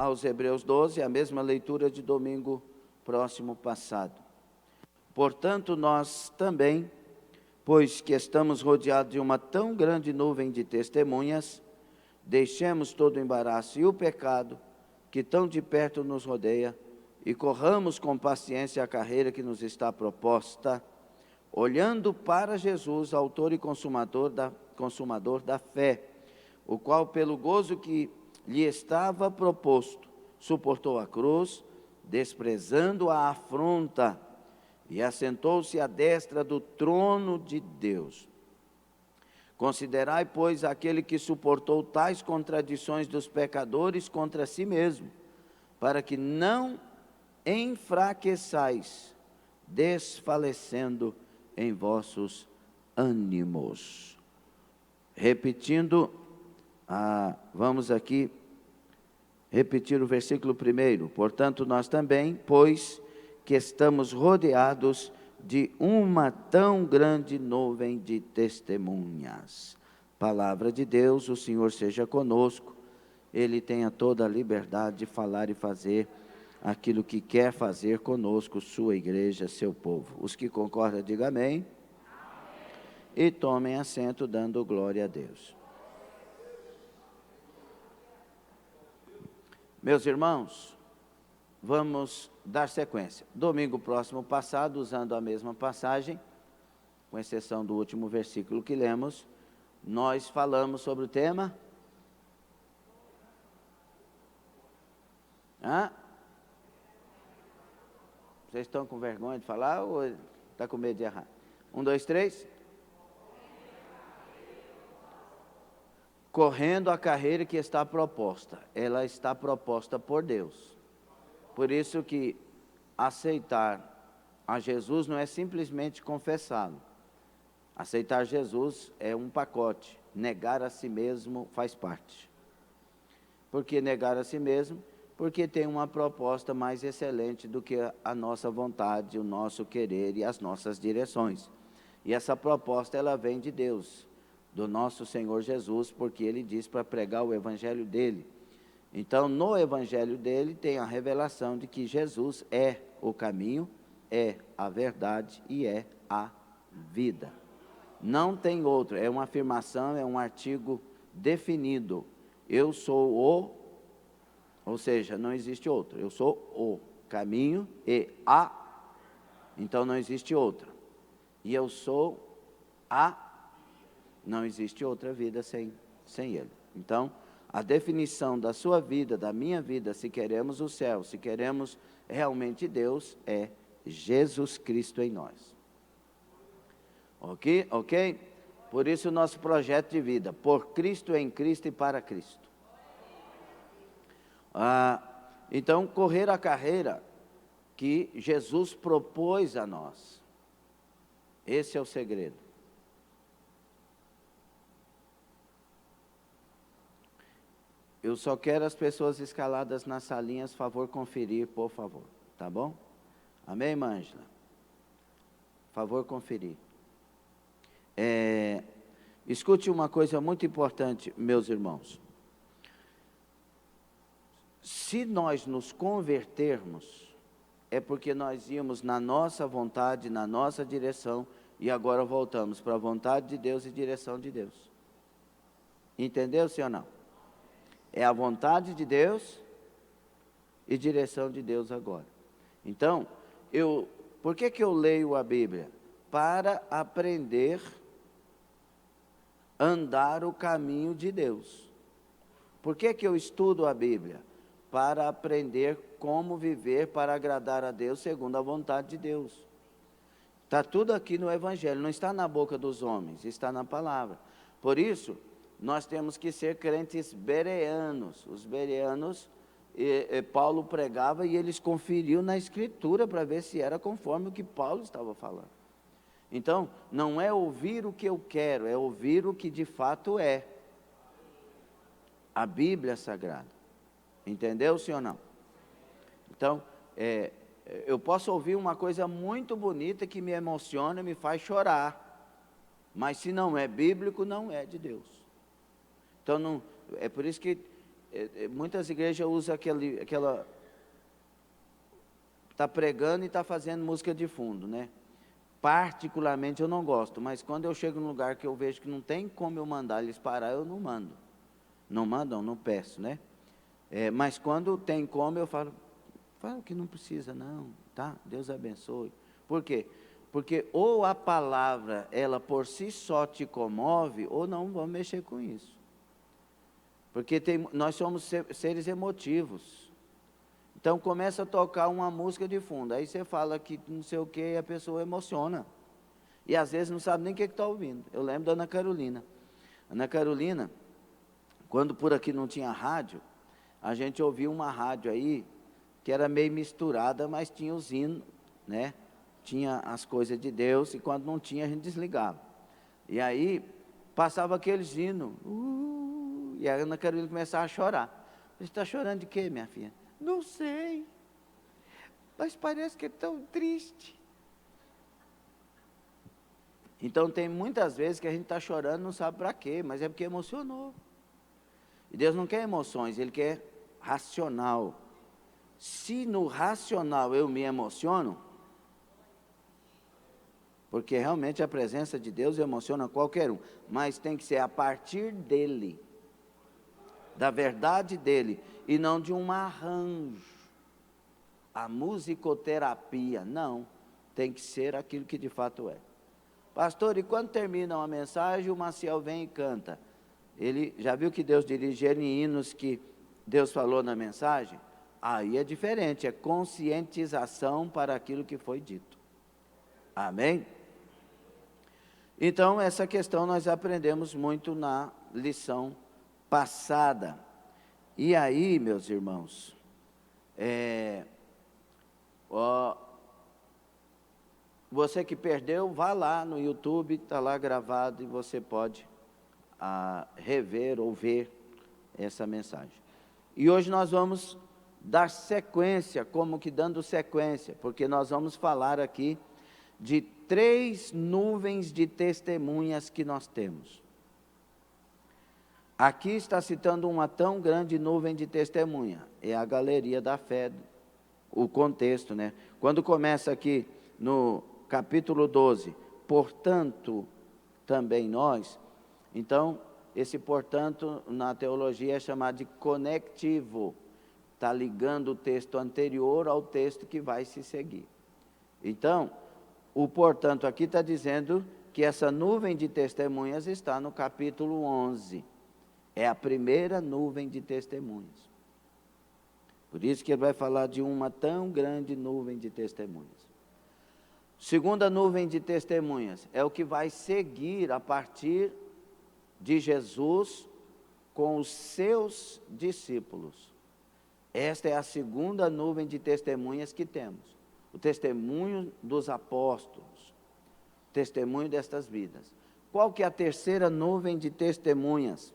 aos Hebreus 12, a mesma leitura de domingo próximo passado. Portanto, nós também, pois que estamos rodeados de uma tão grande nuvem de testemunhas, deixemos todo o embaraço e o pecado que tão de perto nos rodeia e corramos com paciência a carreira que nos está proposta, olhando para Jesus, autor e consumador da fé, o qual, pelo gozo que lhe estava proposto, suportou a cruz, desprezando a afronta, e assentou-se à destra do trono de Deus. Considerai, pois, aquele que suportou tais contradições dos pecadores contra si mesmo, para que não enfraqueçais, desfalecendo em vossos ânimos. Repetindo, vamos aqui repetir o versículo 1. Portanto, nós também, pois que estamos rodeados de uma tão grande nuvem de testemunhas. Palavra de Deus, o Senhor seja conosco, Ele tenha toda a liberdade de falar e fazer aquilo que quer fazer conosco, sua igreja, seu povo. Os que concordam, digam amém. E tomem assento, dando glória a Deus. Meus irmãos, vamos dar sequência. Domingo próximo passado, usando a mesma passagem, com exceção do último versículo que lemos, nós falamos sobre o tema... Vocês estão com vergonha de falar ou está com medo de errar? 1, 2, 3. Correndo a carreira que está proposta. Ela está proposta por Deus. Por isso que aceitar a Jesus não é simplesmente confessá-lo. Aceitar Jesus é um pacote. Negar a si mesmo faz parte. Por que negar a si mesmo? Porque tem uma proposta mais excelente do que a nossa vontade, o nosso querer e as nossas direções. E essa proposta, ela vem de Deus, do nosso Senhor Jesus, porque Ele diz para pregar o Evangelho dEle. Então, no Evangelho dEle, tem a revelação de que Jesus é o caminho, é a verdade e é a vida. Não tem outro, é uma afirmação, é um artigo definido. Eu sou o... Ou seja, não existe outro. Eu sou o caminho e a... Então não existe outra. E eu sou a... Não existe outra vida sem Ele. Então, a definição da sua vida, da minha vida, se queremos o céu, se queremos realmente Deus, é Jesus Cristo em nós. Ok? Por isso o nosso projeto de vida, por Cristo, em Cristo e para Cristo. Então, correr a carreira que Jesus propôs a nós. Esse é o segredo. Eu só quero as pessoas escaladas nas salinhas, favor conferir, por favor. Tá bom? Amém, Ângela? Favor conferir. Escute uma coisa muito importante, meus irmãos. Se nós nos convertermos, é porque nós íamos na nossa vontade, na nossa direção, e agora voltamos para a vontade de Deus e direção de Deus. Entendeu, sim ou não? É a vontade de Deus e direção de Deus agora. Então, por que eu leio a Bíblia? Para aprender a andar o caminho de Deus. Por que eu estudo a Bíblia? Para aprender como viver para agradar a Deus segundo a vontade de Deus. Está tudo aqui no Evangelho, não está na boca dos homens, está na palavra. Por isso, nós temos que ser crentes bereanos. Os bereanos, Paulo pregava e eles conferiam na Escritura para ver se era conforme o que Paulo estava falando. Então, não é ouvir o que eu quero, é ouvir o que de fato é. A Bíblia Sagrada. Entendeu, sim ou não? Então, eu posso ouvir uma coisa muito bonita que me emociona e me faz chorar. Mas se não é bíblico, não é de Deus. Então, é por isso que muitas igrejas usam aquela... Está pregando e está fazendo música de fundo, né? Particularmente eu não gosto, mas quando eu chego num lugar que eu vejo que não tem como eu mandar eles parar, eu não mando. Não mando, não peço, né? Mas quando tem como, eu falo que não precisa não, tá? Deus abençoe. Por quê? Porque ou a palavra, ela por si só te comove, ou não vamos mexer com isso. Porque nós somos seres emotivos. Então começa a tocar uma música de fundo, aí você fala que não sei o que, e a pessoa emociona. E às vezes não sabe nem o que está ouvindo. Eu lembro da Ana Carolina. Ana Carolina, quando por aqui não tinha rádio, a gente ouvia uma rádio aí, que era meio misturada, mas tinha os hinos, né? Tinha as coisas de Deus, e quando não tinha, a gente desligava. E aí, passava aqueles hinos, e a Ana Carolina começava a chorar. Você está chorando de quê, minha filha? Não sei, mas parece que é tão triste. Então, tem muitas vezes que a gente está chorando, não sabe para quê, mas é porque emocionou. E Deus não quer emoções, Ele quer racional. Se no racional eu me emociono, porque realmente a presença de Deus emociona qualquer um, mas tem que ser a partir dEle, da verdade dEle, e não de um arranjo, a musicoterapia, não, tem que ser aquilo que de fato é. Pastor, e quando termina uma mensagem, o Maciel vem e canta. Ele já viu que Deus dirige ele em hinos que Deus falou na mensagem? Aí é diferente, é conscientização para aquilo que foi dito. Amém? Então, essa questão nós aprendemos muito na lição passada. E aí, meus irmãos, você que perdeu, vá lá no YouTube, está lá gravado e você pode rever ou ver essa mensagem. E hoje nós vamos dar sequência, como que dando sequência, porque nós vamos falar aqui de 3 nuvens de testemunhas que nós temos. Aqui está citando uma tão grande nuvem de testemunha, é a galeria da fé, o contexto, né? Quando começa aqui no capítulo 12, portanto, também nós, então, esse portanto, na teologia é chamado de conectivo, está ligando o texto anterior ao texto que vai se seguir. Então, o portanto aqui está dizendo que essa nuvem de testemunhas está no capítulo 11, é a primeira nuvem de testemunhas. Por isso que ele vai falar de uma tão grande nuvem de testemunhas. Segunda nuvem de testemunhas é o que vai seguir a partir de Jesus com os seus discípulos. Esta é a segunda nuvem de testemunhas que temos. O testemunho dos apóstolos, o testemunho destas vidas. Qual que é a terceira nuvem de testemunhas?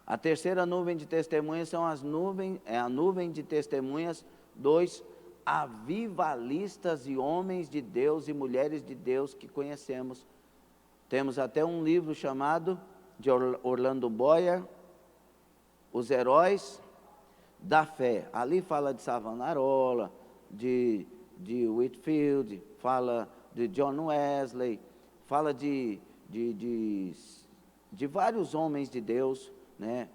A terceira nuvem de testemunhas é a nuvem de testemunhas dos avivalistas e homens de Deus e mulheres de Deus que conhecemos. Temos até um livro chamado, de Orlando Boyer, Os Heróis da Fé. Ali fala de Savonarola, de Whitefield, fala de John Wesley, fala de vários homens de Deus, né?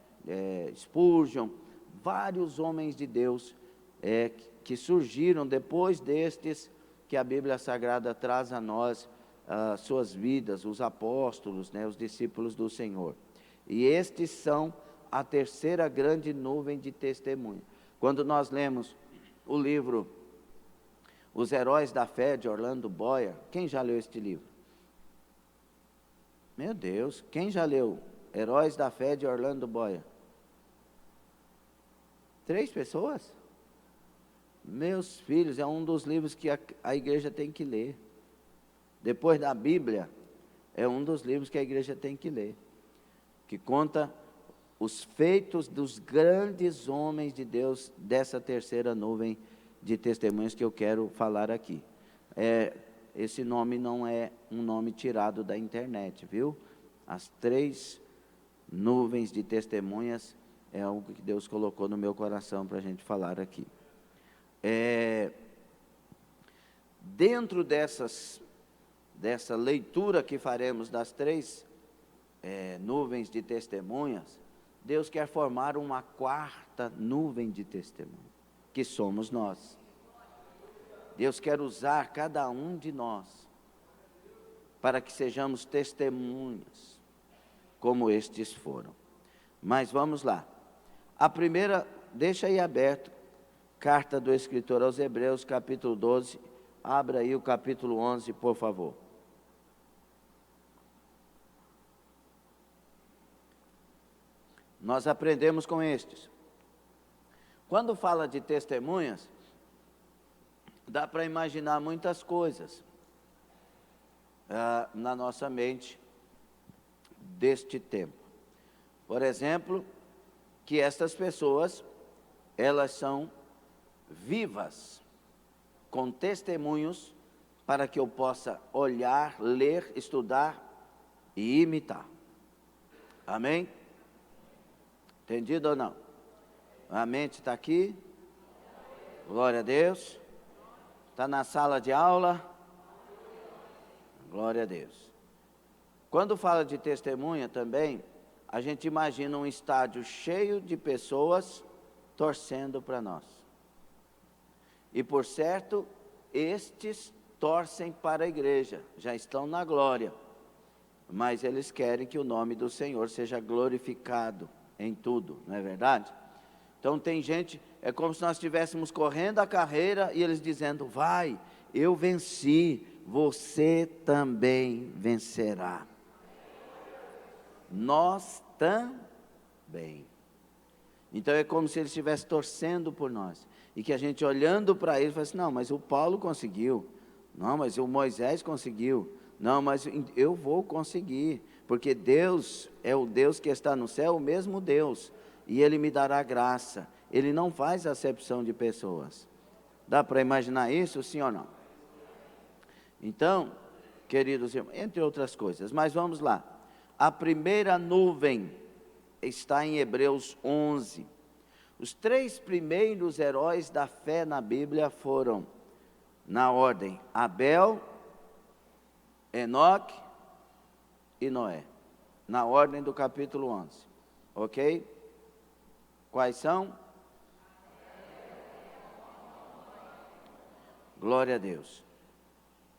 Spurgeon, vários homens de Deus que surgiram depois destes que a Bíblia Sagrada traz a nós, suas vidas, os apóstolos, né, os discípulos do Senhor. E estes são a terceira grande nuvem de testemunho. Quando nós lemos o livro Os Heróis da Fé, de Orlando Boyer, quem já leu este livro? Meu Deus, quem já leu Heróis da Fé, de Orlando Boyer? 3 pessoas? Meus filhos, é um dos livros que a igreja tem que ler. Depois da Bíblia, é um dos livros que a igreja tem que ler, que conta os feitos dos grandes homens de Deus, dessa terceira nuvem de testemunhas que eu quero falar aqui. Esse nome não é um nome tirado da internet, viu? As 3 nuvens de testemunhas é algo que Deus colocou no meu coração para a gente falar aqui. Dentro dessa leitura que faremos das 3 nuvens de testemunhas, Deus quer formar uma 4ª nuvem de testemunhas, que somos nós. Deus quer usar cada um de nós para que sejamos testemunhas, como estes foram. Mas vamos lá. A primeira, deixa aí aberto, carta do escritor aos Hebreus, capítulo 12, abra aí o capítulo 11, por favor. Nós aprendemos com estes. Quando fala de testemunhas, dá para imaginar muitas coisas na nossa mente deste tempo. Por exemplo, que estas pessoas, elas são vivas, com testemunhos, para que eu possa olhar, ler, estudar e imitar. Amém? Entendido ou não? A mente está aqui? Glória a Deus. Está na sala de aula? Glória a Deus. Quando fala de testemunha também, a gente imagina um estádio cheio de pessoas torcendo para nós. E por certo, estes torcem para a igreja, já estão na glória, mas eles querem que o nome do Senhor seja glorificado em tudo, não é verdade? Então tem gente, é como se nós estivéssemos correndo a carreira e eles dizendo: vai, eu venci, você também vencerá. Nós também. Então é como se eles estivessem torcendo por nós. E que a gente olhando para eles, fala assim: não, mas o Paulo conseguiu. Não, mas o Moisés conseguiu. Não, mas eu vou conseguir. Porque Deus é o Deus que está no céu, o mesmo Deus. E Ele me dará graça. Ele não faz acepção de pessoas. Dá para imaginar isso, sim ou não? Então, queridos irmãos, entre outras coisas, mas vamos lá. A primeira nuvem está em Hebreus 11. Os 3 primeiros heróis da fé na Bíblia foram, na ordem, Abel, Enoque e Noé. Na ordem do capítulo 11. Ok? Quais são? Glória a Deus.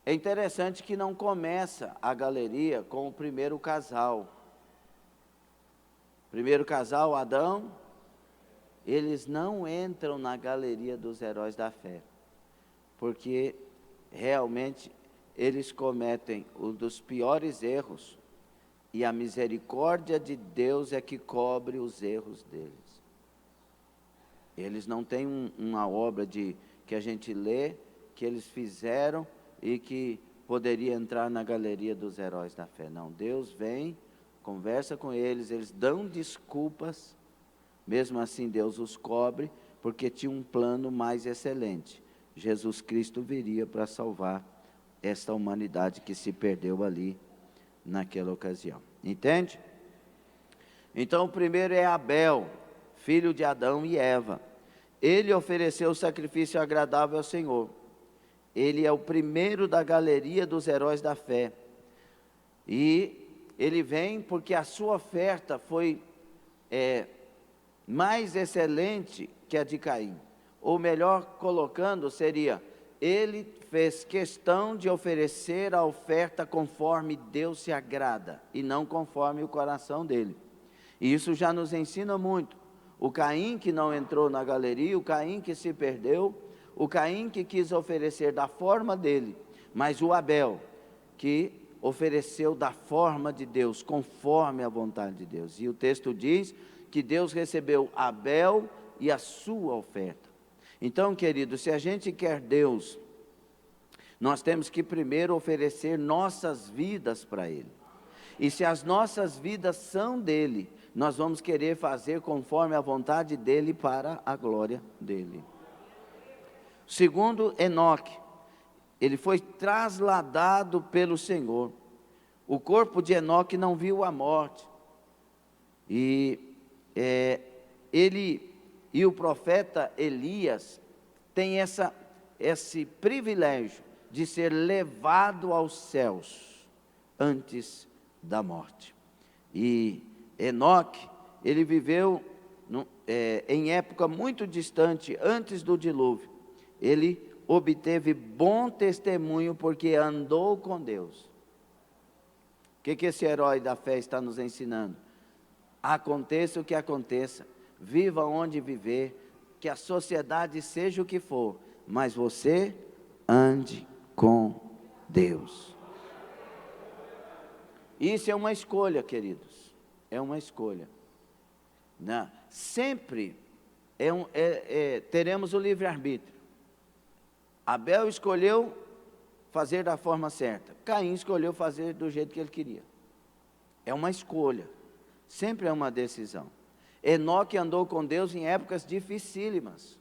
É interessante que não começa a galeria com o primeiro casal. Primeiro casal, Adão, eles não entram na galeria dos heróis da fé, porque realmente eles cometem um dos piores erros, e a misericórdia de Deus é que cobre os erros deles. Eles não têm uma obra que a gente lê, que eles fizeram e que poderia entrar na galeria dos heróis da fé. Não, Deus vem, conversa com eles, eles dão desculpas, mesmo assim Deus os cobre, porque tinha um plano mais excelente. Jesus Cristo viria para salvar esta humanidade que se perdeu ali naquela ocasião. Entende? Então o primeiro é Abel, filho de Adão e Eva. Ele ofereceu o sacrifício agradável ao Senhor. Ele é o primeiro da galeria dos heróis da fé. E ele vem porque a sua oferta foi mais excelente que a de Caim. Ou melhor colocando, seria: ele fez questão de oferecer a oferta conforme Deus se agrada, e não conforme o coração dele. E isso já nos ensina muito. O Caim que não entrou na galeria, o Caim que se perdeu, o Caim que quis oferecer da forma dele, mas o Abel que ofereceu da forma de Deus, conforme a vontade de Deus. E o texto diz que Deus recebeu Abel e a sua oferta. Então, querido, se a gente quer Deus, nós temos que primeiro oferecer nossas vidas para Ele. E se as nossas vidas são dele, nós vamos querer fazer conforme a vontade dele para a glória dele. Segundo, Enoque, ele foi trasladado pelo Senhor. O corpo de Enoque não viu a morte. E ele e o profeta Elias têm esse privilégio de ser levado aos céus antes da morte. E Enoque, ele viveu em época muito distante, antes do dilúvio. Ele obteve bom testemunho porque andou com Deus. O que esse herói da fé está nos ensinando? Aconteça o que aconteça, viva onde viver, que a sociedade seja o que for, mas você ande com Deus. Isso é uma escolha, queridos, é uma escolha. Não, sempre teremos o livre-arbítrio. Abel escolheu fazer da forma certa, Caim escolheu fazer do jeito que ele queria. É uma escolha, sempre é uma decisão. Enoque andou com Deus em épocas dificílimas,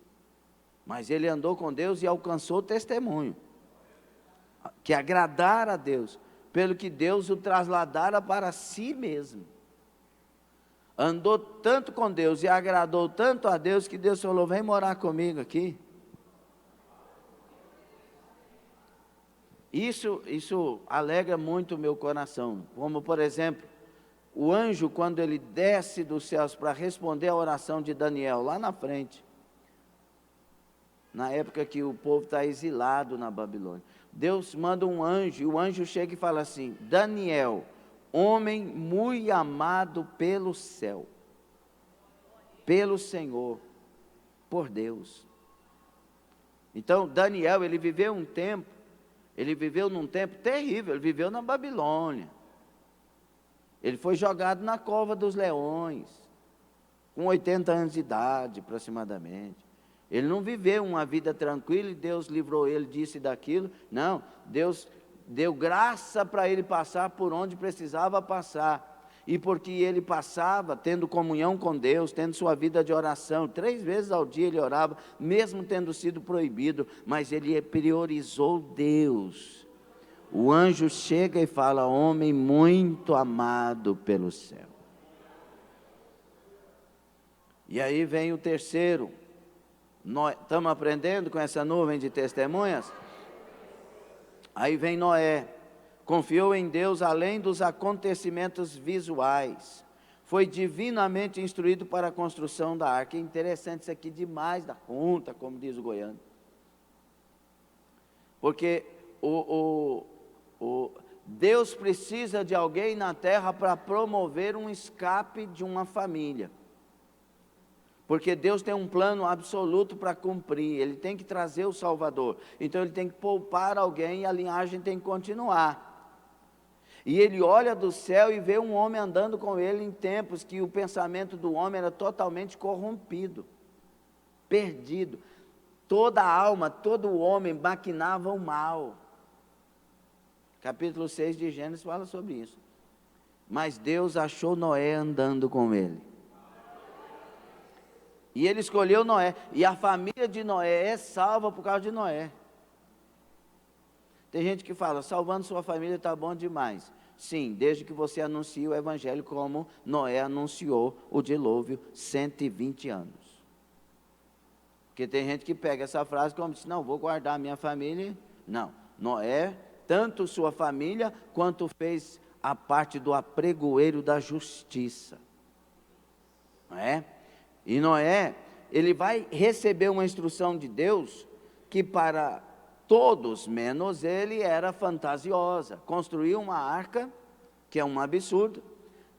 mas ele andou com Deus e alcançou o testemunho, que agradara a Deus, pelo que Deus o trasladara para si mesmo. Andou tanto com Deus e agradou tanto a Deus, que Deus falou: vem morar comigo aqui. Isso alegra muito o meu coração, como por exemplo, o anjo, quando ele desce dos céus para responder a oração de Daniel, lá na frente, na época que o povo está exilado na Babilônia, Deus manda um anjo, e o anjo chega e fala assim: Daniel, homem muito amado pelo céu, pelo Senhor, por Deus. Então Daniel, ele viveu num tempo terrível, ele viveu na Babilônia. Ele foi jogado na cova dos leões, com 80 anos de idade aproximadamente. Ele não viveu uma vida tranquila e Deus livrou ele disso e daquilo. Não, Deus deu graça para ele passar por onde precisava passar. E porque ele passava tendo comunhão com Deus, tendo sua vida de oração, 3 vezes ao dia ele orava, mesmo tendo sido proibido, mas ele priorizou Deus. O anjo chega e fala: homem muito amado pelo céu. E aí vem o terceiro. Estamos aprendendo com essa nuvem de testemunhas? Aí vem Noé. Confiou em Deus além dos acontecimentos visuais. Foi divinamente instruído para a construção da arca. É interessante isso aqui demais da conta, como diz o goiano. Porque Deus precisa de alguém na terra para promover um escape de uma família. Porque Deus tem um plano absoluto para cumprir. Ele tem que trazer o Salvador. Então ele tem que poupar alguém e a linhagem tem que continuar. E ele olha do céu e vê um homem andando com ele em tempos que o pensamento do homem era totalmente corrompido, perdido. Toda a alma, todo o homem maquinava o mal. Capítulo 6 de Gênesis fala sobre isso. Mas Deus achou Noé andando com ele. E ele escolheu Noé. E a família de Noé é salva por causa de Noé. Tem gente que fala: salvando sua família está bom demais. Sim, desde que você anuncie o evangelho como Noé anunciou o dilúvio, 120 anos. Porque tem gente que pega essa frase como diz: não, vou guardar a minha família. Não, Noé, tanto sua família, quanto fez a parte do apregoeiro da justiça. Não é? E Noé, ele vai receber uma instrução de Deus que para todos, menos ele, era fantasiosa. Construiu uma arca, que é um absurdo,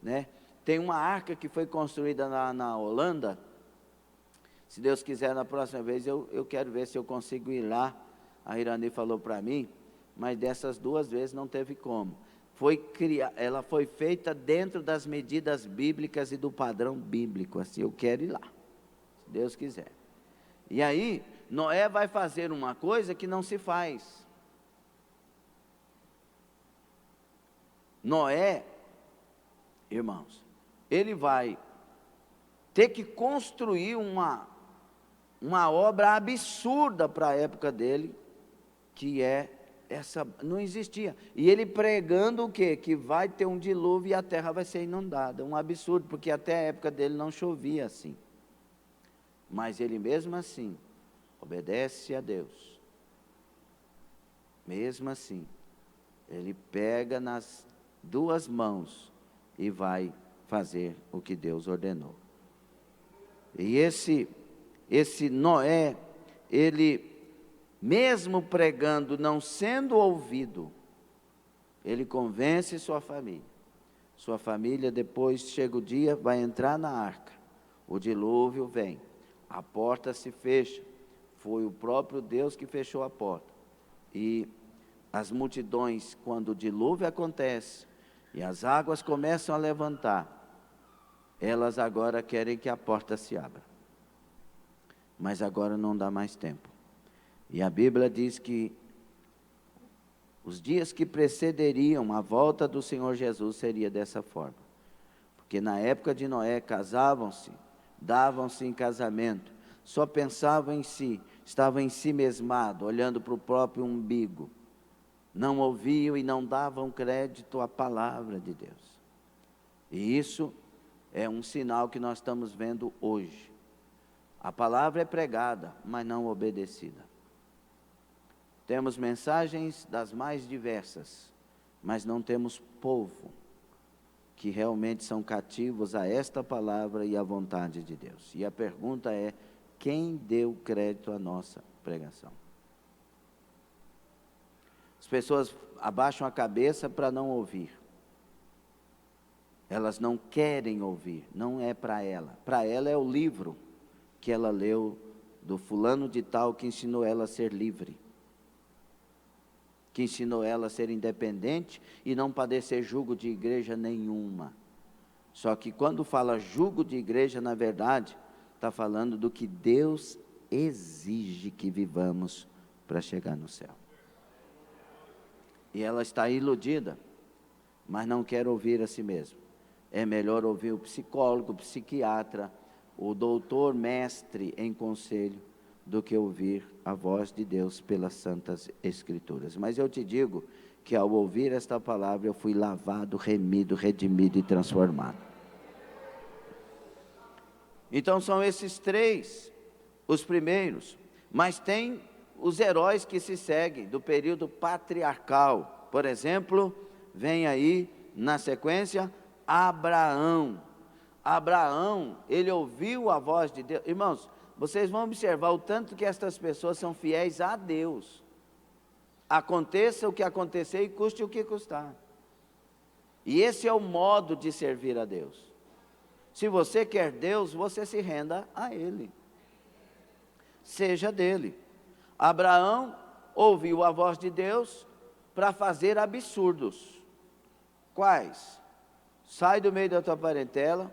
né? Tem uma arca que foi construída na Holanda. Se Deus quiser, na próxima vez eu quero ver se eu consigo ir lá. A Irani falou para mim, mas dessas 2 vezes não teve como. Ela foi feita dentro das medidas bíblicas e do padrão bíblico. Assim, eu quero ir lá, se Deus quiser. E aí Noé vai fazer uma coisa que não se faz. Noé, irmãos, ele vai ter que construir uma obra absurda para a época dele, que é essa, não existia. E ele pregando o quê? Que vai ter um dilúvio e a terra vai ser inundada. Um absurdo, porque até a época dele não chovia assim. Mas ele mesmo assim obedece a Deus. Mesmo assim, ele pega nas duas mãos e vai fazer o que Deus ordenou. E esse Noé, ele mesmo pregando, não sendo ouvido, ele convence sua família. Sua família, depois chega o dia, vai entrar na arca. O dilúvio vem, a porta se fecha. Foi o próprio Deus que fechou a porta. E as multidões, quando o dilúvio acontece e as águas começam a levantar, elas agora querem que a porta se abra. Mas agora não dá mais tempo. E a Bíblia diz que os dias que precederiam a volta do Senhor Jesus seria dessa forma. Porque na época de Noé casavam-se, davam-se em casamento, só pensavam em si, estavam em si mesmado, olhando para o próprio umbigo. Não ouviam e não davam crédito à palavra de Deus. E isso é um sinal que nós estamos vendo hoje. A palavra é pregada, mas não obedecida. Temos mensagens das mais diversas, mas não temos povo que realmente são cativos a esta palavra e à vontade de Deus. E a pergunta é: quem deu crédito à nossa pregação? As pessoas abaixam a cabeça para não ouvir. Elas não querem ouvir, não é para ela. Para ela é o livro que ela leu do fulano de tal que ensinou ela a ser livre, que ensinou ela a ser independente e não padecer jugo de igreja nenhuma. Só que quando fala jugo de igreja, na verdade, está falando do que Deus exige que vivamos para chegar no céu. E ela está iludida, mas não quer ouvir a si mesma. É melhor ouvir o psicólogo, o psiquiatra, o doutor mestre em conselho, do que ouvir a voz de Deus pelas santas escrituras. Mas eu te digo que ao ouvir esta palavra eu fui lavado, remido, redimido e transformado. Então são esses três os primeiros, mas tem os heróis que se seguem do período patriarcal. Por exemplo, vem aí na sequência Abraão. Abraão, ele ouviu a voz de Deus. Irmãos, vocês vão observar o tanto que estas pessoas são fiéis a Deus. Aconteça o que acontecer e custe o que custar. E esse é o modo de servir a Deus. Se você quer Deus, você se renda a Ele. Seja dele. Abraão ouviu a voz de Deus para fazer absurdos. Quais? Sai do meio da tua parentela,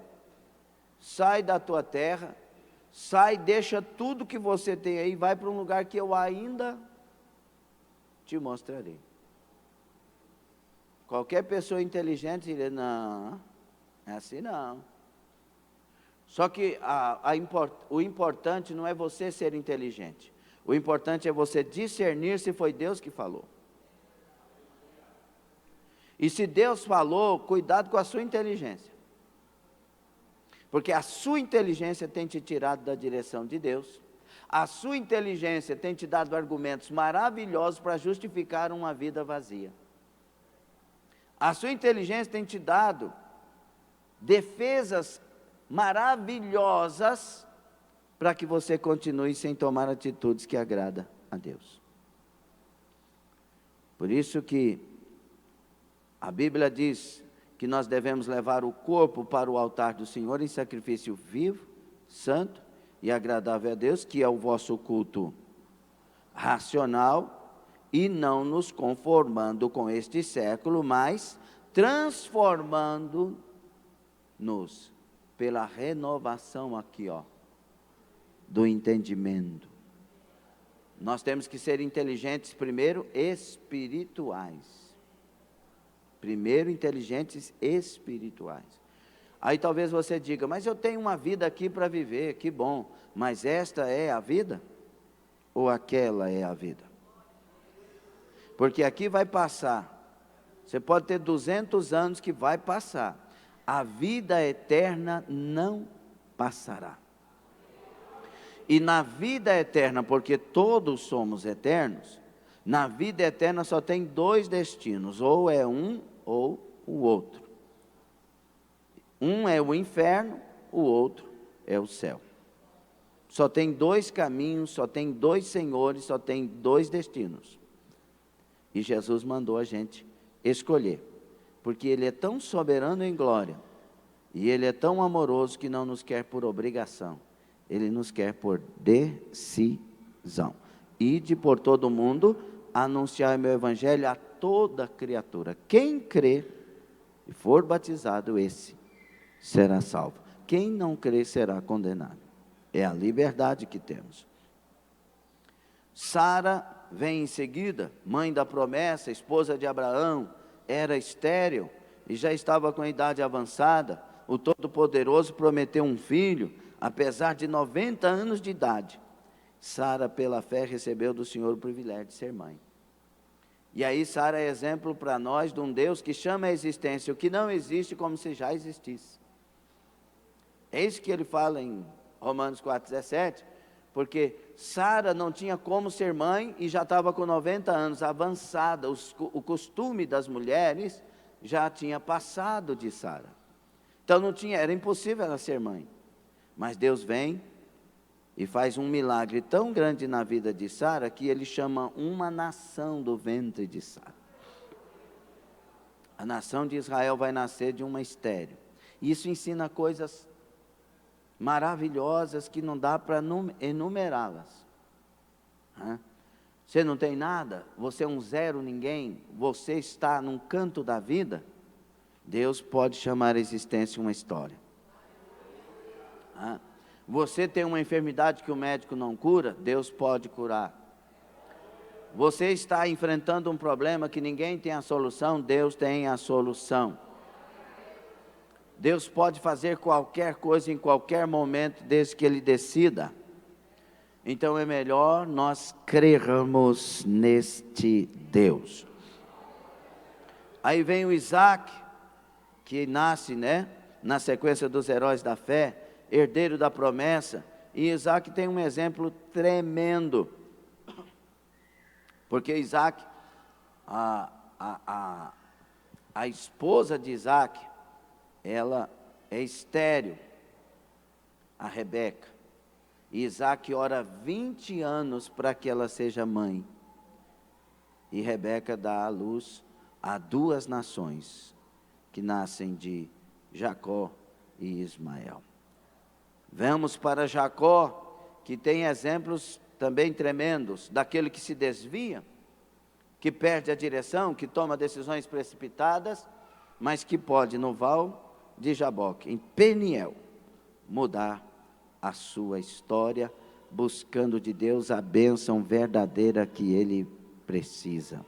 sai da tua terra, sai, deixa tudo que você tem aí, vai para um lugar que eu ainda te mostrarei. Qualquer pessoa inteligente diria: não, é assim não. Só que o importante não é você ser inteligente. O importante é você discernir se foi Deus que falou. E se Deus falou, cuidado com a sua inteligência. Porque a sua inteligência tem te tirado da direção de Deus. A sua inteligência tem te dado argumentos maravilhosos para justificar uma vida vazia. A sua inteligência tem te dado defesas maravilhosas para que você continue sem tomar atitudes que agradam a Deus. Por isso que a Bíblia diz que nós devemos levar o corpo para o altar do Senhor em sacrifício vivo, santo e agradável a Deus, que é o vosso culto racional, e não nos conformando com este século, mas transformando-nos pela renovação aqui, do entendimento. Nós temos que ser inteligentes primeiro espirituais. Primeiro inteligentes espirituais. Aí talvez você diga: mas eu tenho uma vida aqui para viver, que bom. Mas esta é a vida? Ou aquela é a vida? Porque aqui vai passar. Você pode ter 200 anos que vai passar. A vida eterna não passará. E na vida eterna, porque todos somos eternos, na vida eterna só tem dois destinos, ou é um ou o outro. Um é o inferno, o outro é o céu. Só tem dois caminhos, só tem dois senhores, só tem dois destinos. E Jesus mandou a gente escolher, porque Ele é tão soberano em glória, e Ele é tão amoroso que não nos quer por obrigação, Ele nos quer por decisão. Ide por todo o mundo, anunciar o meu evangelho a toda criatura. Quem crer e for batizado, esse será salvo. Quem não crer será condenado. É a liberdade que temos. Sara vem em seguida, mãe da promessa, esposa de Abraão, era estéril e já estava com a idade avançada. O Todo-Poderoso prometeu um filho, apesar de 90 anos de idade. Sara, pela fé, recebeu do Senhor o privilégio de ser mãe. E aí Sara é exemplo para nós de um Deus que chama a existência o que não existe como se já existisse. É isso que ele fala em Romanos 4,17, porque Sara não tinha como ser mãe e já estava com 90 anos, avançada. O costume das mulheres já tinha passado de Sara. Então não tinha, era impossível ela ser mãe. Mas Deus vem e faz um milagre tão grande na vida de Sara que Ele chama uma nação do ventre de Sara. A nação de Israel vai nascer de uma estéril. Isso ensina coisas maravilhosas que não dá para enumerá-las. Você não tem nada, você é um zero ninguém, você está num canto da vida, Deus pode chamar a existência uma história. Você tem uma enfermidade que o médico não cura, Deus pode curar. Você está enfrentando um problema que ninguém tem a solução, Deus tem a solução. Deus pode fazer qualquer coisa em qualquer momento, desde que Ele decida. Então é melhor nós crermos neste Deus. Aí vem o Isaac, que nasce, na sequência dos heróis da fé, herdeiro da promessa. E Isaac tem um exemplo tremendo, porque Isaac, a esposa de Isaac, ela é estéril, a Rebeca. E Isaac ora 20 anos para que ela seja mãe. E Rebeca dá à luz a duas nações, que nascem de Jacó e Ismael. Vamos para Jacó, que tem exemplos também tremendos, daquele que se desvia, que perde a direção, que toma decisões precipitadas, mas que pode no val de Jaboque, em Peniel, mudar a sua história, buscando de Deus a bênção verdadeira que ele precisa.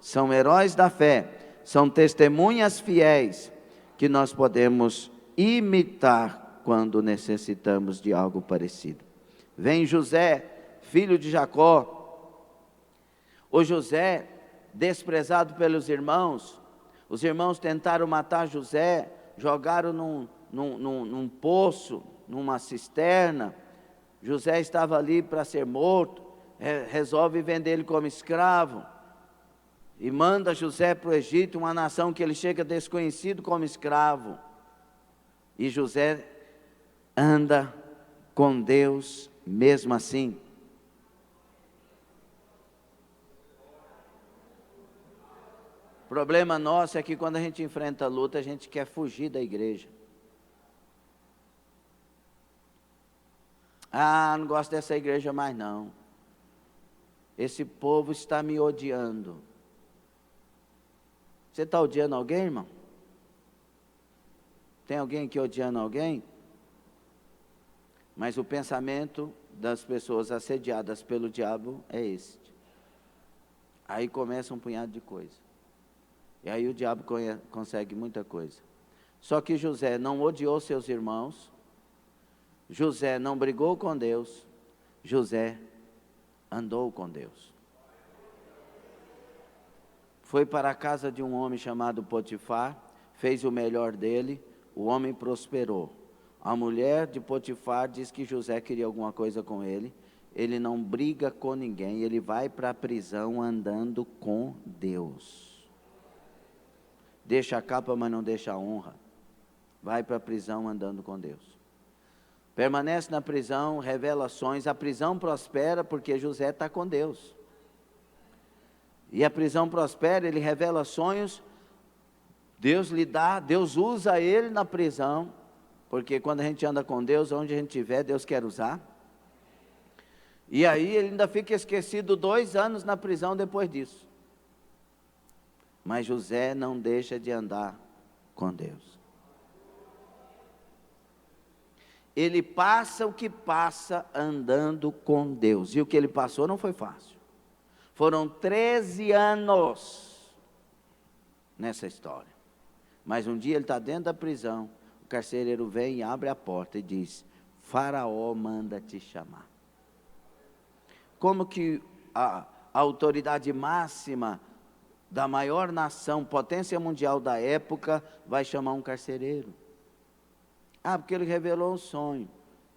São heróis da fé, são testemunhas fiéis, que nós podemos imitar quando necessitamos de algo parecido. Vem José, filho de Jacó. O José, desprezado pelos irmãos, os irmãos tentaram matar José, jogaram num poço, numa cisterna. José estava ali para ser morto, resolve vender ele como escravo, e manda José para o Egito, uma nação que ele chega desconhecido como escravo. E José anda com Deus mesmo assim. O problema nosso é que quando a gente enfrenta a luta, a gente quer fugir da igreja. Não gosto dessa igreja mais não. Esse povo está me odiando. Você está odiando alguém, irmão? Tem alguém aqui odiando alguém? Mas o pensamento das pessoas assediadas pelo diabo é este. Aí começa um punhado de coisa. E aí o diabo consegue muita coisa. Só que José não odiou seus irmãos, José não brigou com Deus, José andou com Deus. Foi para a casa de um homem chamado Potifar, fez o melhor dele, o homem prosperou. A mulher de Potifar diz que José queria alguma coisa com ele. Ele não briga com ninguém, ele vai para a prisão andando com Deus. Deixa a capa, mas não deixa a honra. Vai para a prisão andando com Deus. Permanece na prisão, revelações. A prisão prospera porque José está com Deus. E a prisão prospera, ele revela sonhos. Deus lhe dá, Deus usa ele na prisão. Porque quando a gente anda com Deus, onde a gente estiver, Deus quer usar. E aí ele ainda fica esquecido 2 anos na prisão depois disso. Mas José não deixa de andar com Deus. Ele passa o que passa andando com Deus. E o que ele passou não foi fácil. Foram 13 anos nessa história. Mas um dia ele está dentro da prisão. O carcereiro vem e abre a porta e diz: Faraó manda te chamar. Como que a autoridade máxima da maior nação, potência mundial da época, vai chamar um carcereiro? Ah, porque ele revelou um sonho.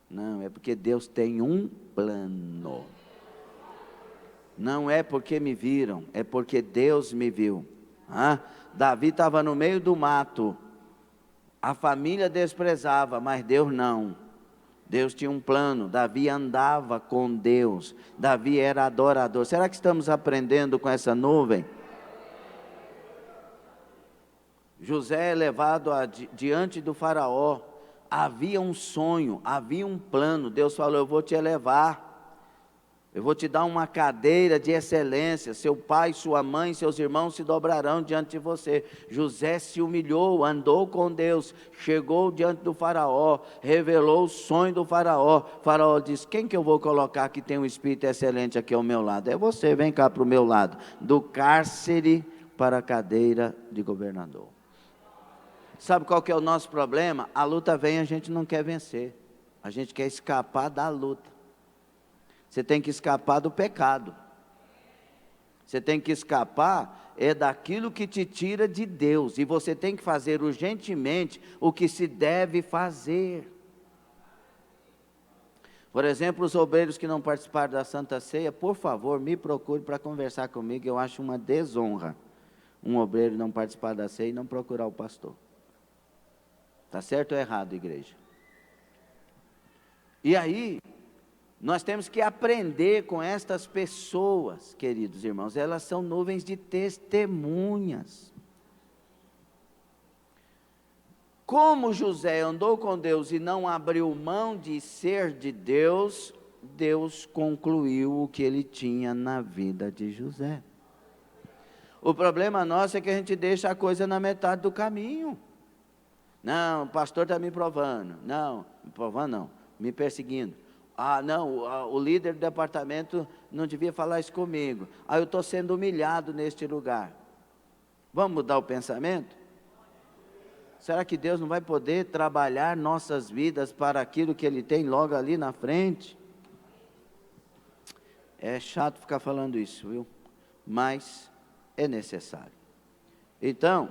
Não, é porque Deus tem um plano. Não é porque me viram, é porque Deus me viu. Davi estava no meio do mato. A família desprezava, mas Deus não. Deus tinha um plano. Davi andava com Deus. Davi era adorador. Será que estamos aprendendo com essa nuvem? José é levado diante do faraó. Havia um sonho, havia um plano. Deus falou: eu vou te elevar. Eu vou te dar uma cadeira de excelência. Seu pai, sua mãe, seus irmãos se dobrarão diante de você. José se humilhou, andou com Deus, chegou diante do faraó, revelou o sonho do faraó. O faraó disse: quem que eu vou colocar que tem um espírito excelente aqui ao meu lado? É você, vem cá para o meu lado. Do cárcere para a cadeira de governador. Sabe qual que é o nosso problema? A luta vem e a gente não quer vencer. A gente quer escapar da luta. Você tem que escapar do pecado. Você tem que escapar daquilo que te tira de Deus. E você tem que fazer urgentemente o que se deve fazer. Por exemplo, os obreiros que não participaram da Santa Ceia, por favor, me procure para conversar comigo. Eu acho uma desonra um obreiro não participar da ceia e não procurar o pastor. Está certo ou errado, igreja? E aí, nós temos que aprender com estas pessoas, queridos irmãos. Elas são nuvens de testemunhas. Como José andou com Deus e não abriu mão de ser de Deus, Deus concluiu o que ele tinha na vida de José. O problema nosso é que a gente deixa a coisa na metade do caminho. Não, o pastor está me provando. Não, me provando não, me perseguindo. Não, o líder do departamento não devia falar isso comigo. Eu estou sendo humilhado neste lugar. Vamos mudar o pensamento? Será que Deus não vai poder trabalhar nossas vidas para aquilo que Ele tem logo ali na frente? É chato ficar falando isso, viu? Mas é necessário. Então,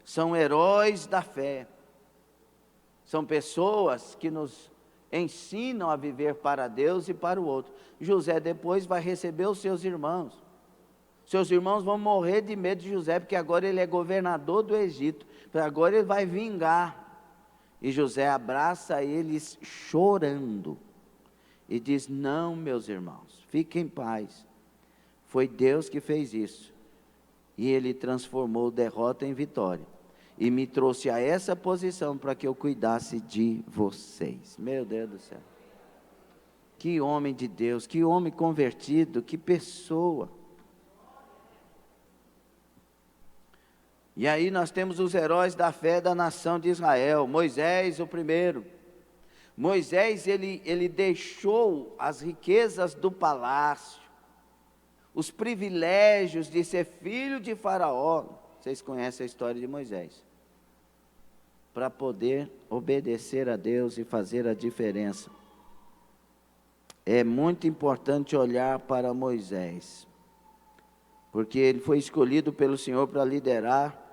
são heróis da fé. São pessoas que nos ensinam a viver para Deus e para o outro. José depois vai receber os seus irmãos. Seus irmãos vão morrer de medo de José, porque agora ele é governador do Egito. Agora ele vai vingar. E José abraça eles chorando. E diz: não, meus irmãos, fiquem em paz. Foi Deus que fez isso. E Ele transformou derrota em vitória. E me trouxe a essa posição para que eu cuidasse de vocês. Meu Deus do céu. Que homem de Deus, que homem convertido, que pessoa. E aí nós temos os heróis da fé da nação de Israel. Moisés, o primeiro. Moisés, ele deixou as riquezas do palácio, os privilégios de ser filho de Faraó. Vocês conhecem a história de Moisés. Para poder obedecer a Deus e fazer a diferença. É muito importante olhar para Moisés, porque ele foi escolhido pelo Senhor para liderar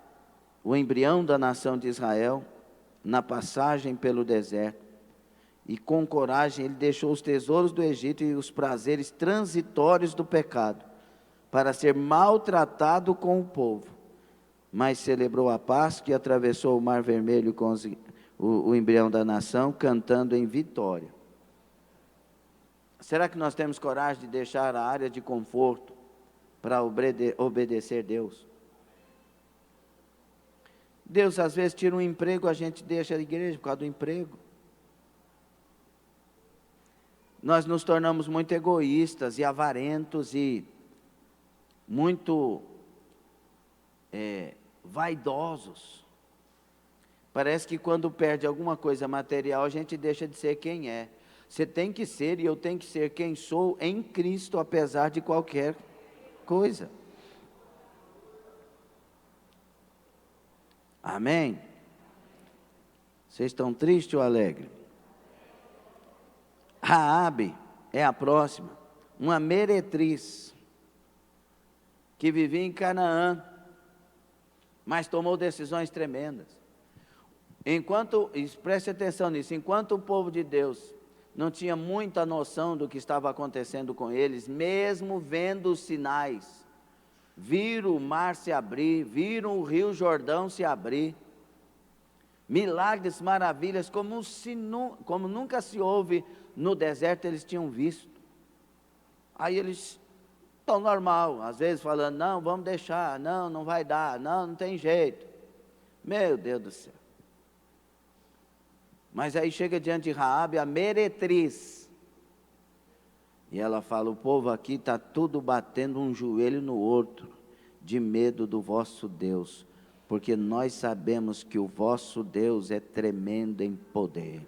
o embrião da nação de Israel. na passagem pelo deserto, e com coragem ele deixou os tesouros do Egito e os prazeres transitórios do pecado, para ser maltratado com o povo, mas celebrou a Páscoa e atravessou o Mar Vermelho com o embrião da nação, cantando em vitória. Será que nós temos coragem de deixar a área de conforto para obedecer Deus? Deus às vezes tira um emprego, a gente deixa a igreja por causa do emprego. Nós nos tornamos muito egoístas e avarentos e muito vaidosos. Parece que quando perde alguma coisa material, a gente deixa de ser quem é. Você tem que ser e eu tenho que ser quem sou em Cristo, apesar de qualquer coisa. Amém? Vocês estão tristes ou alegres? Raabe é a próxima, uma meretriz, que vivia em Canaã, mas tomou decisões tremendas. Preste atenção nisso, enquanto o povo de Deus não tinha muita noção do que estava acontecendo com eles, mesmo vendo os sinais, viram o mar se abrir, viram o rio Jordão se abrir, milagres, maravilhas, como nunca se houve no deserto, eles tinham visto. Aí eles estão normal, às vezes falando, não, vamos deixar, não vai dar, não tem jeito. Meu Deus do céu. Mas aí chega diante de Raabe, a meretriz, e ela fala, o povo aqui está tudo batendo um joelho no outro, de medo do vosso Deus, porque nós sabemos que o vosso Deus é tremendo em poder.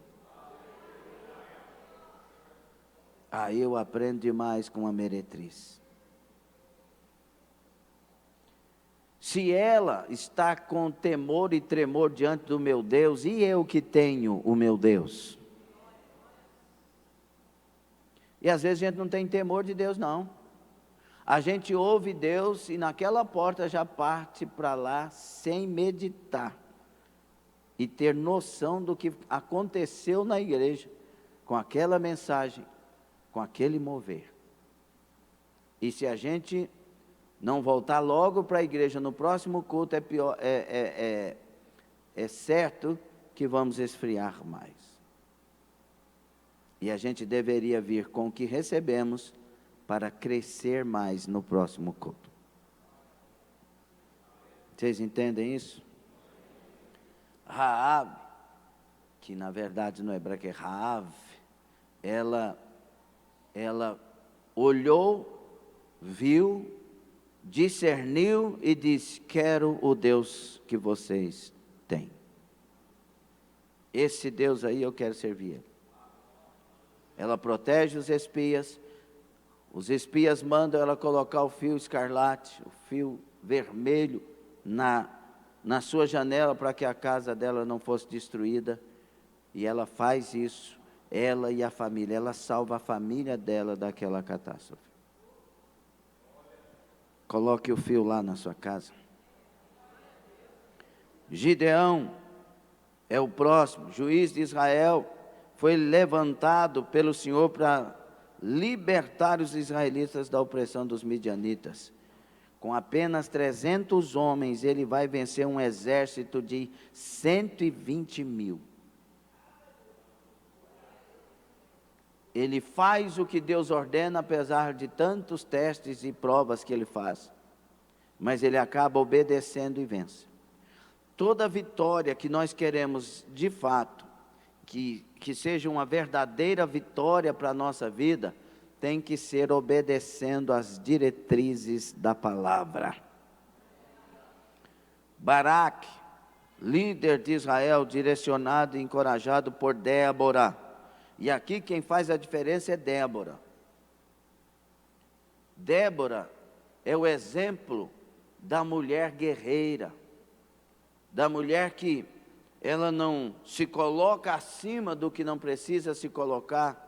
Aí eu aprendo demais com a meretriz. Se ela está com temor e tremor diante do meu Deus, e eu que tenho o meu Deus? E às vezes a gente não tem temor de Deus, não. A gente ouve Deus e naquela porta já parte para lá sem meditar e ter noção do que aconteceu na igreja com aquela mensagem, com aquele mover. E se a gente não voltar logo para a igreja no próximo culto, é certo que vamos esfriar mais. E a gente deveria vir com o que recebemos para crescer mais no próximo culto. Vocês entendem isso? Raabe, que na verdade no hebraico é Raav, ela olhou, viu, discerniu e disse, quero o Deus que vocês têm. Esse Deus aí eu quero servir Ele. Ela protege os espias mandam ela colocar o fio escarlate, o fio vermelho na sua janela para que a casa dela não fosse destruída, e ela faz isso, ela e a família, ela salva a família dela daquela catástrofe. Coloque o fio lá na sua casa. Gideão é o próximo, juiz de Israel, foi levantado pelo Senhor para libertar os israelitas da opressão dos midianitas. Com apenas 300 homens, ele vai vencer um exército de 120 mil. Ele faz o que Deus ordena, apesar de tantos testes e provas que ele faz. Mas ele acaba obedecendo e vence. Toda vitória que nós queremos, de fato, que seja uma verdadeira vitória para a nossa vida, tem que ser obedecendo às diretrizes da palavra. Baraque, líder de Israel, direcionado e encorajado por Débora. E aqui quem faz a diferença é Débora. Débora é o exemplo da mulher guerreira, da mulher que ela não se coloca acima do que não precisa se colocar,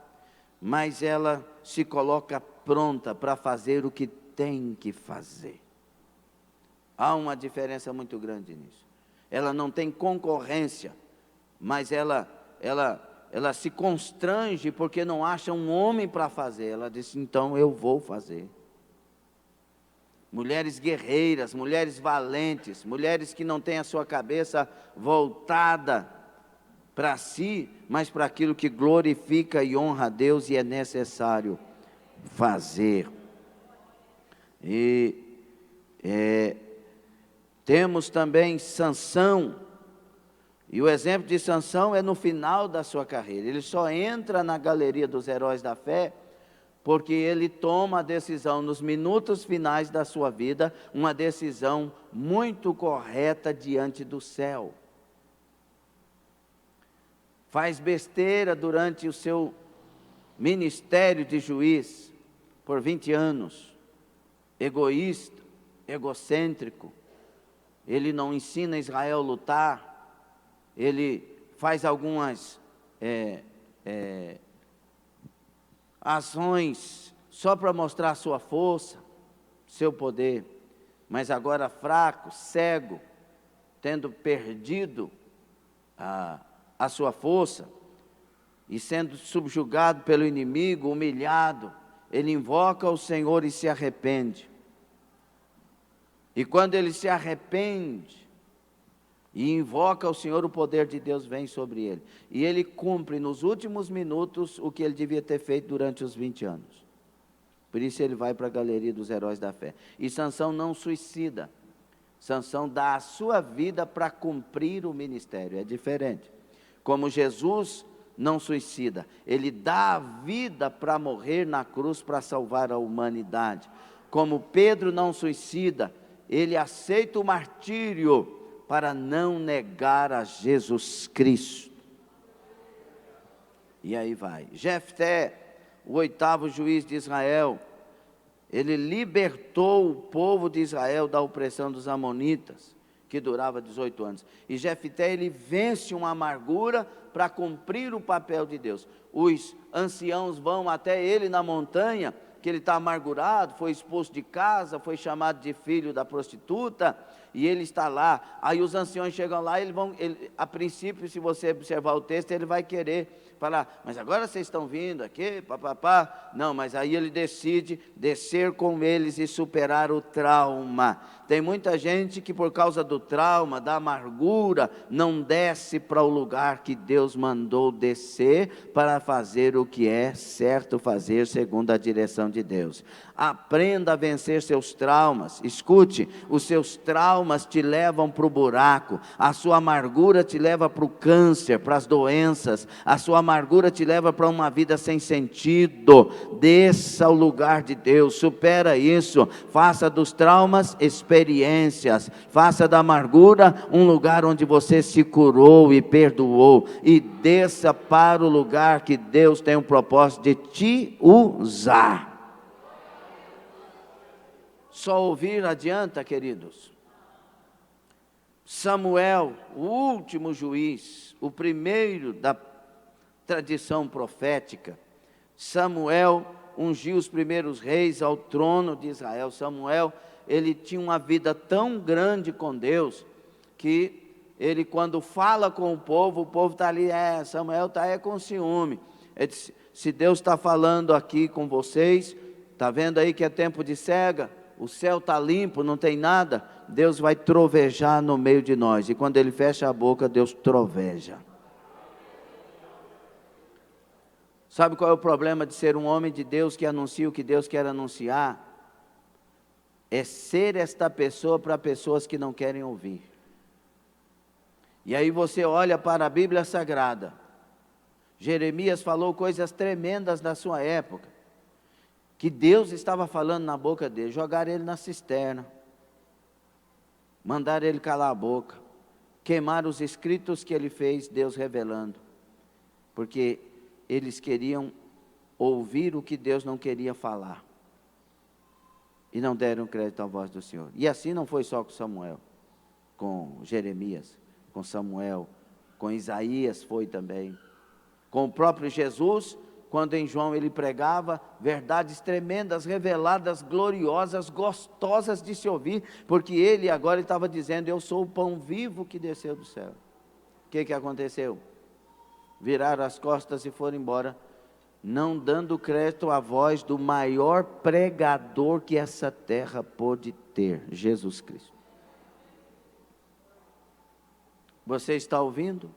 mas ela se coloca pronta para fazer o que tem que fazer. Há uma diferença muito grande nisso. Ela não tem concorrência mas ela se constrange porque não acha um homem para fazer. Ela disse, então eu vou fazer. Mulheres guerreiras, mulheres valentes, mulheres que não têm a sua cabeça voltada para si, mas para aquilo que glorifica e honra a Deus e é necessário fazer. E temos também Sansão, e o exemplo de Sansão é no final da sua carreira. Ele só entra na galeria dos heróis da fé porque ele toma a decisão nos minutos finais da sua vida, uma decisão muito correta diante do céu. Faz besteira durante o seu ministério de juiz, por 20 anos, egoísta, egocêntrico. Ele não ensina Israel a lutar, ele faz algumas ações só para mostrar sua força, seu poder, mas agora fraco, cego, tendo perdido a sua força e sendo subjugado pelo inimigo, humilhado, ele invoca o Senhor e se arrepende. E quando ele se arrepende e invoca o Senhor, o poder de Deus vem sobre ele. E ele cumpre nos últimos minutos o que ele devia ter feito durante os 20 anos. Por isso ele vai para a galeria dos heróis da fé. E Sansão não suicida. Sansão dá a sua vida para cumprir o ministério. É diferente. Como Jesus não suicida, ele dá a vida para morrer na cruz para salvar a humanidade. Como Pedro não suicida, ele aceita o martírio para não negar a Jesus Cristo. E aí vai. Jefté, o 8º juiz de Israel, ele libertou o povo de Israel da opressão dos amonitas, que durava 18 anos. E Jefté, ele vence uma amargura para cumprir o papel de Deus. Os anciãos vão até ele na montanha, que ele está amargurado, foi expulso de casa, foi chamado de filho da prostituta, e ele está lá. Aí os anciões chegam lá, a princípio, se você observar o texto, ele vai querer falar, mas agora vocês estão vindo aqui, papapá. Não, mas aí ele decide descer com eles e superar o trauma. Tem muita gente que por causa do trauma, da amargura, não desce para o lugar que Deus mandou descer para fazer o que é certo fazer segundo a direção de Deus. Aprenda a vencer seus traumas. Escute, os seus traumas te levam para o buraco, a sua amargura te leva para o câncer, para as doenças, a sua amargura te leva para uma vida sem sentido. Desça ao lugar de Deus, supera isso, faça dos traumas experiências, faça da amargura um lugar onde você se curou e perdoou, e desça para o lugar que Deus tem um propósito de te usar. Só ouvir adianta, queridos. Samuel, o último juiz, o primeiro da tradição profética. Samuel ungiu os primeiros reis ao trono de Israel. Samuel, ele tinha uma vida tão grande com Deus, que ele, quando fala com o povo está ali, Samuel está com ciúme. Ele disse, se Deus está falando aqui com vocês, está vendo aí que é tempo de cega, o céu está limpo, não tem nada, Deus vai trovejar no meio de nós. E quando ele fecha a boca, Deus troveja. Sabe qual é o problema de ser um homem de Deus que anuncia o que Deus quer anunciar? É ser esta pessoa para pessoas que não querem ouvir. E aí você olha para a Bíblia Sagrada. Jeremias falou coisas tremendas da sua época, que Deus estava falando na boca dele. Jogar ele na cisterna, mandar ele calar a boca, queimar os escritos que ele fez, Deus revelando, porque eles queriam ouvir o que Deus não queria falar, e não deram crédito à voz do Senhor. E assim não foi só com Samuel, com Jeremias, com Samuel, com Isaías foi também, com o próprio Jesus, quando em João ele pregava verdades tremendas, reveladas, gloriosas, gostosas de se ouvir, porque ele agora estava dizendo, eu sou o pão vivo que desceu do céu. O que aconteceu? viraram as costas e foram embora, não dando crédito à voz do maior pregador que essa terra pôde ter, Jesus Cristo. Você está ouvindo?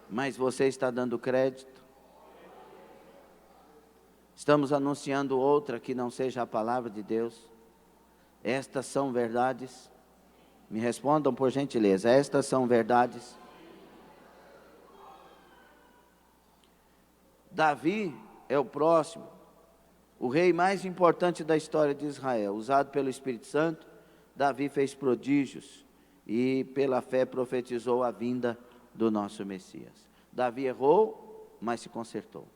Mas você está dando crédito? Estamos anunciando outra que não seja a palavra de Deus? Estas são verdades? Me respondam por gentileza, estas são verdades? Davi é o próximo, o rei mais importante da história de Israel. Usado pelo Espírito Santo, Davi fez prodígios e pela fé profetizou a vinda do nosso Messias. Davi errou, mas se consertou.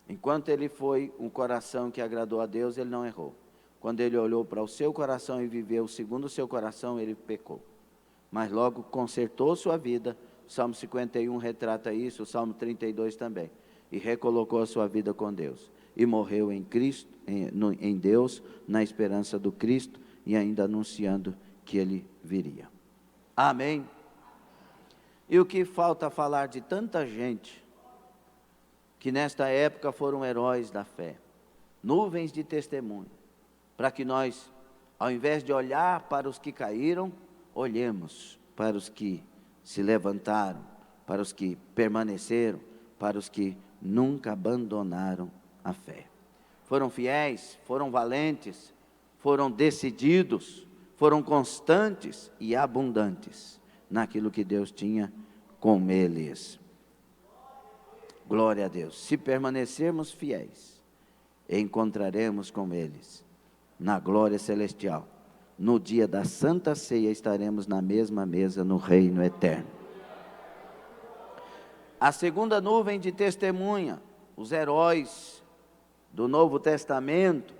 Enquanto ele foi um coração que agradou a Deus, ele não errou. Quando ele olhou para o seu coração e viveu segundo o seu coração, ele pecou. Mas logo consertou sua vida. O Salmo 51 retrata isso, o Salmo 32 também. E recolocou a sua vida com Deus. E morreu em Cristo, em Deus, na esperança do Cristo e ainda anunciando que ele viria. Amém? E o que falta falar de tanta gente que nesta época foram heróis da fé, nuvens de testemunho, para que nós, ao invés de olhar para os que caíram, olhemos para os que se levantaram, para os que permaneceram, para os que nunca abandonaram a fé. Foram fiéis, foram valentes, foram decididos, foram constantes e abundantes naquilo que Deus tinha com eles. Glória a Deus. Se permanecermos fiéis, encontraremos com eles na glória celestial. No dia da Santa Ceia estaremos na mesma mesa no reino eterno. A segunda nuvem de testemunha, os heróis do Novo Testamento,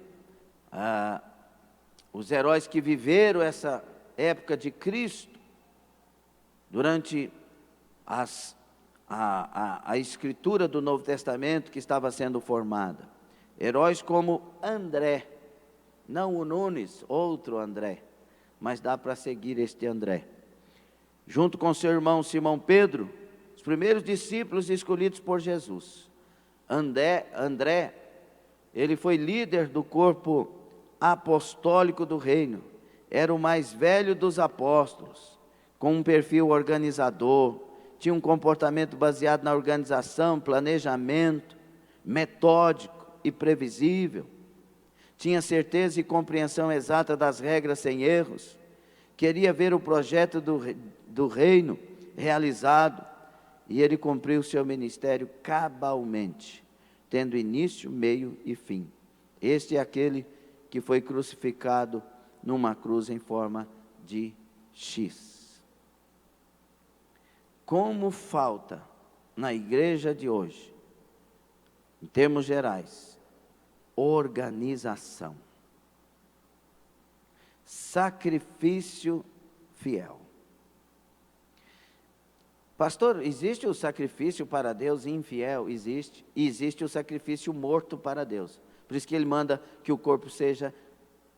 os heróis que viveram essa época de Cristo, durante a escritura do Novo Testamento que estava sendo formada. Heróis como André, não o Nunes, outro André, mas dá para seguir este André. Junto com seu irmão Simão Pedro, os primeiros discípulos escolhidos por Jesus. André, ele foi líder do corpo apostólico do reino, era o mais velho dos apóstolos, com um perfil organizador, tinha um comportamento baseado na organização, planejamento, metódico e previsível. Tinha certeza e compreensão exata das regras sem erros. Queria ver o projeto do reino realizado. E ele cumpriu seu ministério cabalmente, tendo início, meio e fim. Este é aquele que foi crucificado numa cruz em forma de X. Como falta na igreja de hoje, em termos gerais, organização, sacrifício fiel. Pastor, existe o sacrifício para Deus infiel? Existe. E existe o sacrifício morto para Deus. Por isso que ele manda que o corpo seja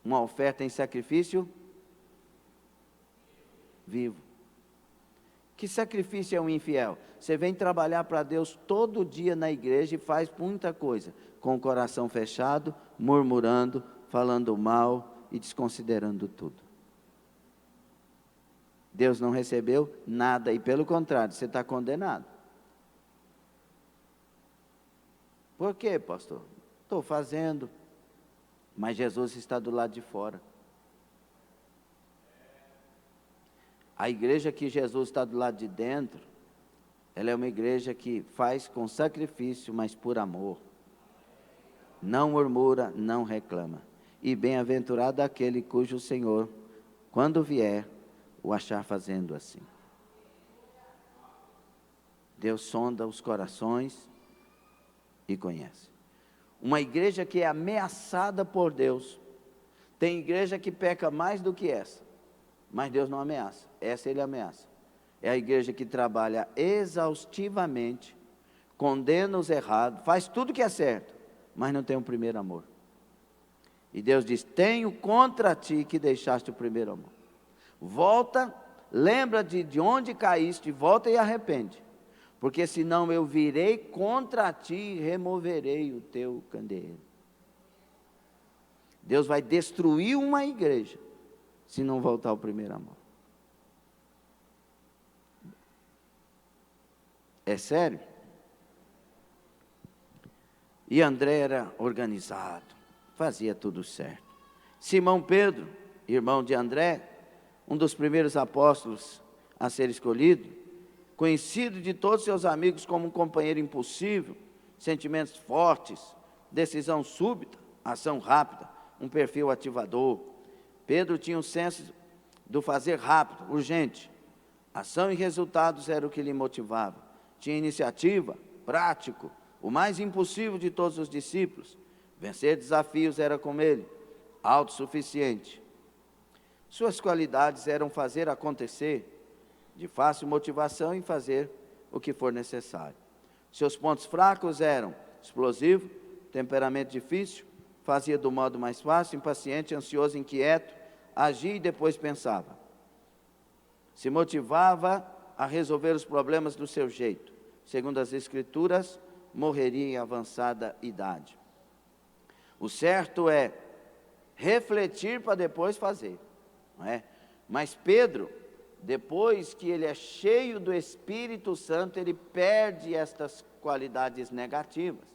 uma oferta em sacrifício vivo. Que sacrifício é um infiel? Você vem trabalhar para Deus todo dia na igreja e faz muita coisa, com o coração fechado, murmurando, falando mal e desconsiderando tudo. Deus não recebeu nada e pelo contrário, você está condenado. Por quê, pastor? Estou fazendo, mas Jesus está do lado de fora. A igreja que Jesus está do lado de dentro, ela é uma igreja que faz com sacrifício, mas por amor. Não murmura, não reclama. E bem-aventurado aquele cujo Senhor, quando vier, o achar fazendo assim. Deus sonda os corações e conhece. Uma igreja que é ameaçada por Deus. Tem igreja que peca mais do que essa, mas Deus não ameaça. Essa ele ameaça. É a igreja que trabalha exaustivamente, condena os errados, faz tudo que é certo, mas não tem o primeiro amor. E Deus diz: tenho contra ti que deixaste o primeiro amor. Volta lembra de onde caíste, volta e arrepende, porque senão eu virei contra ti e removerei o teu candeeiro. Deus vai destruir uma igreja, se não voltar ao primeiro amor. É sério? E André era organizado, fazia tudo certo. Simão Pedro, irmão de André, um dos primeiros apóstolos a ser escolhido, conhecido de todos seus amigos como um companheiro impulsivo, sentimentos fortes, decisão súbita, ação rápida, um perfil ativador. Pedro tinha um senso do fazer rápido, urgente. Ação e resultados era o que lhe motivava. Tinha iniciativa, prático, o mais impulsivo de todos os discípulos. Vencer desafios era com ele, autossuficiente. Suas qualidades eram fazer acontecer, de fácil motivação em fazer o que for necessário. Seus pontos fracos eram explosivo, temperamento difícil, fazia do modo mais fácil, impaciente, ansioso, inquieto, agia e depois pensava. Se motivava a resolver os problemas do seu jeito. Segundo as Escrituras, morreria em avançada idade. O certo é refletir para depois fazer, não é? Mas Pedro, depois que ele é cheio do Espírito Santo, ele perde estas qualidades negativas.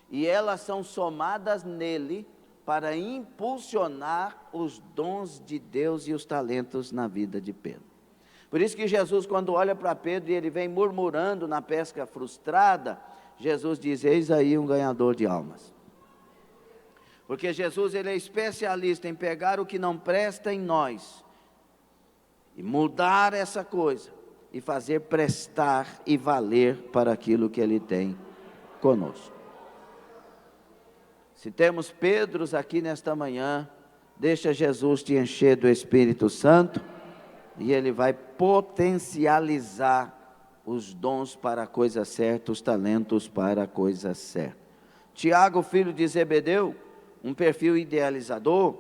E elas são somadas nele para impulsionar os dons de Deus e os talentos na vida de Pedro. Por isso que Jesus, quando olha para Pedro e ele vem murmurando na pesca frustrada, Jesus diz: eis aí um ganhador de almas. Porque Jesus, ele é especialista em pegar o que não presta em nós e mudar essa coisa e fazer prestar e valer para aquilo que ele tem conosco. Se temos Pedros aqui nesta manhã, deixa Jesus te encher do Espírito Santo e ele vai potencializar os dons para a coisa certa, os talentos para a coisa certa. Tiago, filho de Zebedeu, um perfil idealizador,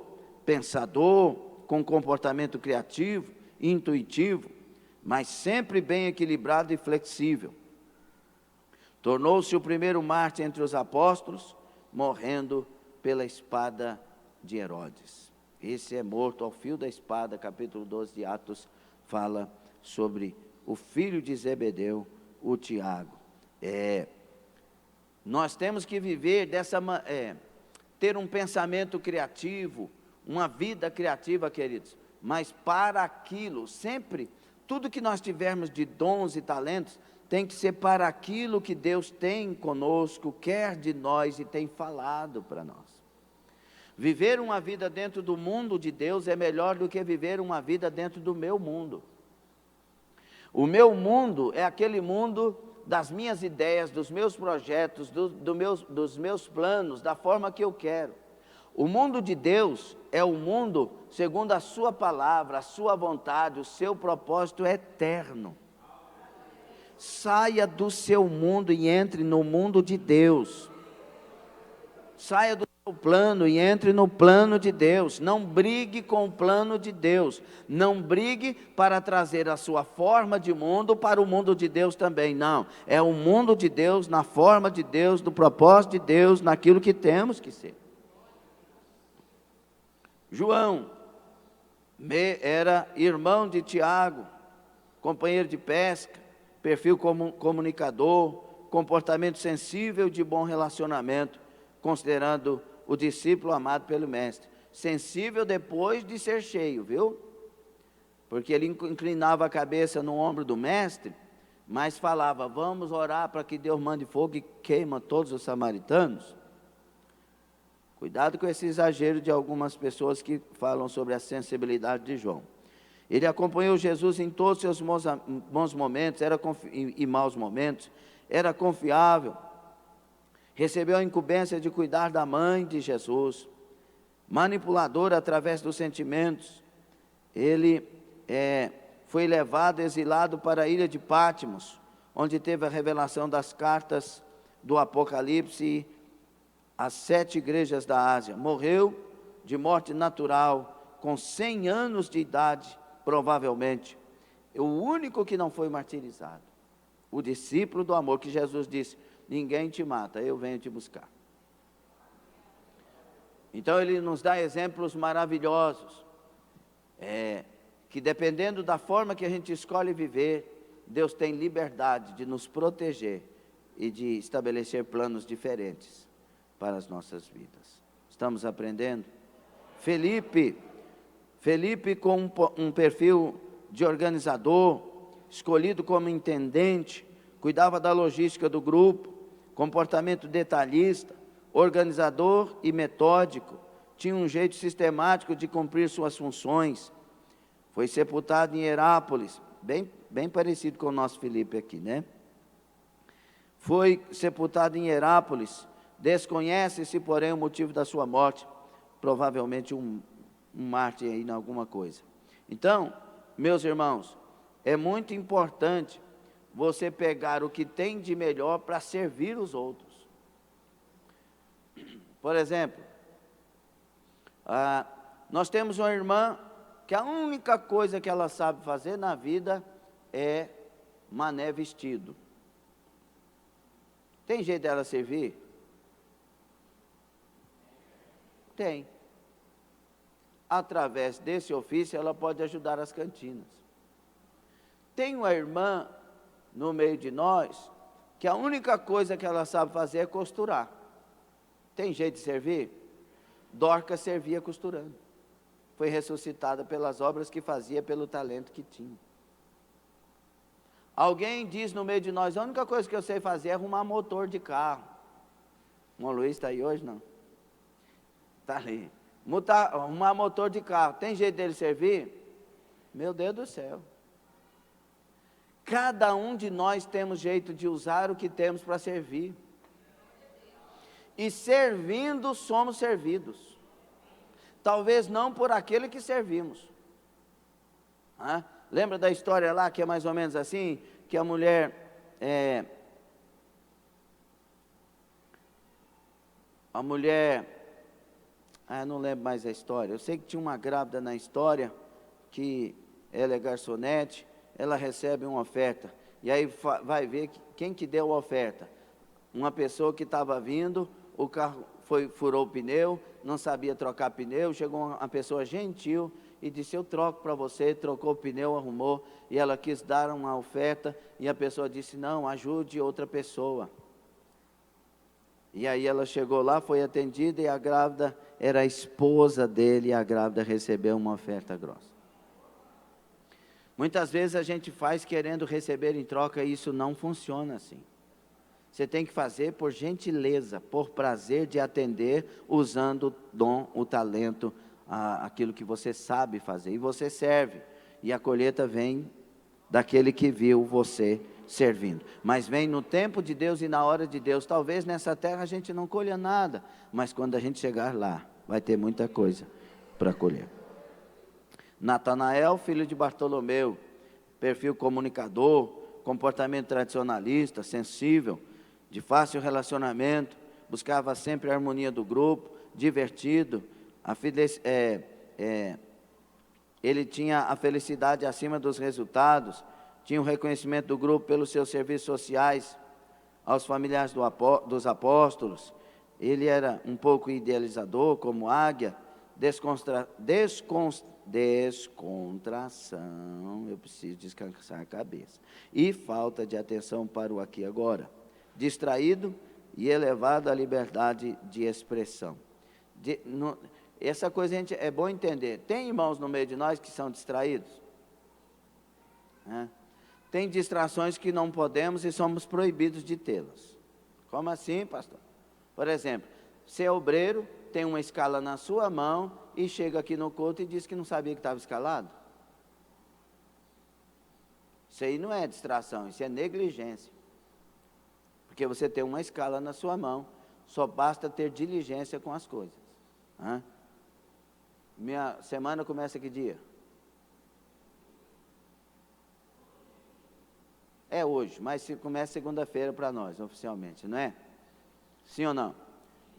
pensador, com comportamento criativo, intuitivo, mas sempre bem equilibrado e flexível. Tornou-se o primeiro mártir entre os apóstolos, morrendo pela espada de Herodes. Esse é morto ao fio da espada. Capítulo 12 de Atos fala sobre o filho de Zebedeu, o Tiago. Nós temos que viver ter um pensamento criativo, uma vida criativa, queridos, mas para aquilo, sempre, tudo que nós tivermos de dons e talentos, tem que ser para aquilo que Deus tem conosco, quer de nós e tem falado para nós. Viver uma vida dentro do mundo de Deus é melhor do que viver uma vida dentro do meu mundo. O meu mundo é aquele mundo das minhas ideias, dos meus projetos, dos meus planos, da forma que eu quero. O mundo de Deus é o mundo segundo a sua palavra, a sua vontade, o seu propósito é eterno. Saia do seu mundo e entre no mundo de Deus. Saia do seu plano e entre no plano de Deus. Não brigue com o plano de Deus. Não brigue para trazer a sua forma de mundo para o mundo de Deus também. Não, é o mundo de Deus, na forma de Deus, no propósito de Deus, naquilo que temos que ser. João era irmão de Tiago, companheiro de pesca, perfil comunicador, comportamento sensível de bom relacionamento, considerando o discípulo amado pelo mestre. Sensível depois de ser cheio, viu? Porque ele inclinava a cabeça no ombro do mestre, mas falava: vamos orar para que Deus mande fogo e queima todos os samaritanos. Cuidado com esse exagero de algumas pessoas que falam sobre a sensibilidade de João. Ele acompanhou Jesus em todos os seus bons momentos e maus momentos, era confiável, recebeu a incumbência de cuidar da mãe de Jesus, manipulador através dos sentimentos. Ele foi levado, exilado para a ilha de Patmos, onde teve a revelação das cartas do Apocalipse às 7 igrejas da Ásia. Morreu de morte natural, com 100 anos de idade, provavelmente. o único que não foi martirizado. O discípulo do amor, que Jesus disse: ninguém te mata, eu venho te buscar. Então ele nos dá exemplos maravilhosos, que dependendo da forma que a gente escolhe viver, Deus tem liberdade de nos proteger e de estabelecer planos diferentes para as nossas vidas. Estamos aprendendo? Felipe com um perfil de organizador, escolhido como intendente, cuidava da logística do grupo, comportamento detalhista, organizador e metódico, tinha um jeito sistemático de cumprir suas funções. Foi sepultado em Herápolis, bem parecido com o nosso Felipe aqui, né? Foi sepultado em Herápolis, desconhece-se, porém, o motivo da sua morte, provavelmente um mártir aí em alguma coisa. Então, meus irmãos, é muito importante você pegar o que tem de melhor para servir os outros. Por exemplo, nós temos uma irmã que a única coisa que ela sabe fazer na vida é mané vestido. Tem jeito dela servir? Tem. Através desse ofício, ela pode ajudar as cantinas. Tem uma irmã no meio de nós que a única coisa que ela sabe fazer é costurar. Tem jeito de servir? Dorcas servia costurando. Foi ressuscitada pelas obras que fazia, pelo talento que tinha. Alguém diz no meio de nós: a única coisa que eu sei fazer é arrumar motor de carro. O Luiz está aí hoje? Não? Está ali. Arrumar motor de carro. Tem jeito dele servir? Meu Deus do céu. Cada um de nós temos jeito de usar o que temos para servir. E servindo, somos servidos. Talvez não por aquele que servimos. Lembra da história lá, que é mais ou menos assim? Que a mulher, não lembro mais a história. Eu sei que tinha uma grávida na história, que ela é garçonete, ela recebe uma oferta. E aí vai ver quem que deu a oferta. Uma pessoa que estava vindo, o carro furou o pneu, não sabia trocar pneu, chegou uma pessoa gentil e disse: eu troco para você. Trocou o pneu, arrumou, e ela quis dar uma oferta, e a pessoa disse: não, ajude outra pessoa. E aí ela chegou lá, foi atendida, e a grávida era a esposa dele, e a grávida recebeu uma oferta grossa. Muitas vezes a gente faz querendo receber em troca, e isso não funciona assim. Você tem que fazer por gentileza, por prazer de atender, usando o dom, o talento, aquilo que você sabe fazer. E você serve, e a colheita vem daquele que viu você servindo. Mas vem no tempo de Deus e na hora de Deus. Talvez nessa terra a gente não colha nada, mas quando a gente chegar lá, vai ter muita coisa para colher. Natanael, filho de Bartolomeu, perfil comunicador, comportamento tradicionalista, sensível, de fácil relacionamento, buscava sempre a harmonia do grupo, divertido, ele tinha a felicidade acima dos resultados, tinha o reconhecimento do grupo pelos seus serviços sociais aos familiares dos apóstolos. Ele era um pouco idealizador, como águia, descontração, eu preciso descansar a cabeça, e falta de atenção para o aqui e agora, distraído e elevado à liberdade de expressão. Essa coisa é bom entender. Tem irmãos no meio de nós que são distraídos? Tem distrações que não podemos e somos proibidos de tê-las. Como assim, pastor? Por exemplo, você é obreiro, tem uma escala na sua mão e chega aqui no culto e diz que não sabia que estava escalado. Isso aí não é distração, isso é negligência. Porque você tem uma escala na sua mão, só basta ter diligência com as coisas. Minha semana começa que dia? É hoje, mas começa segunda-feira para nós, oficialmente, não é? Sim ou não?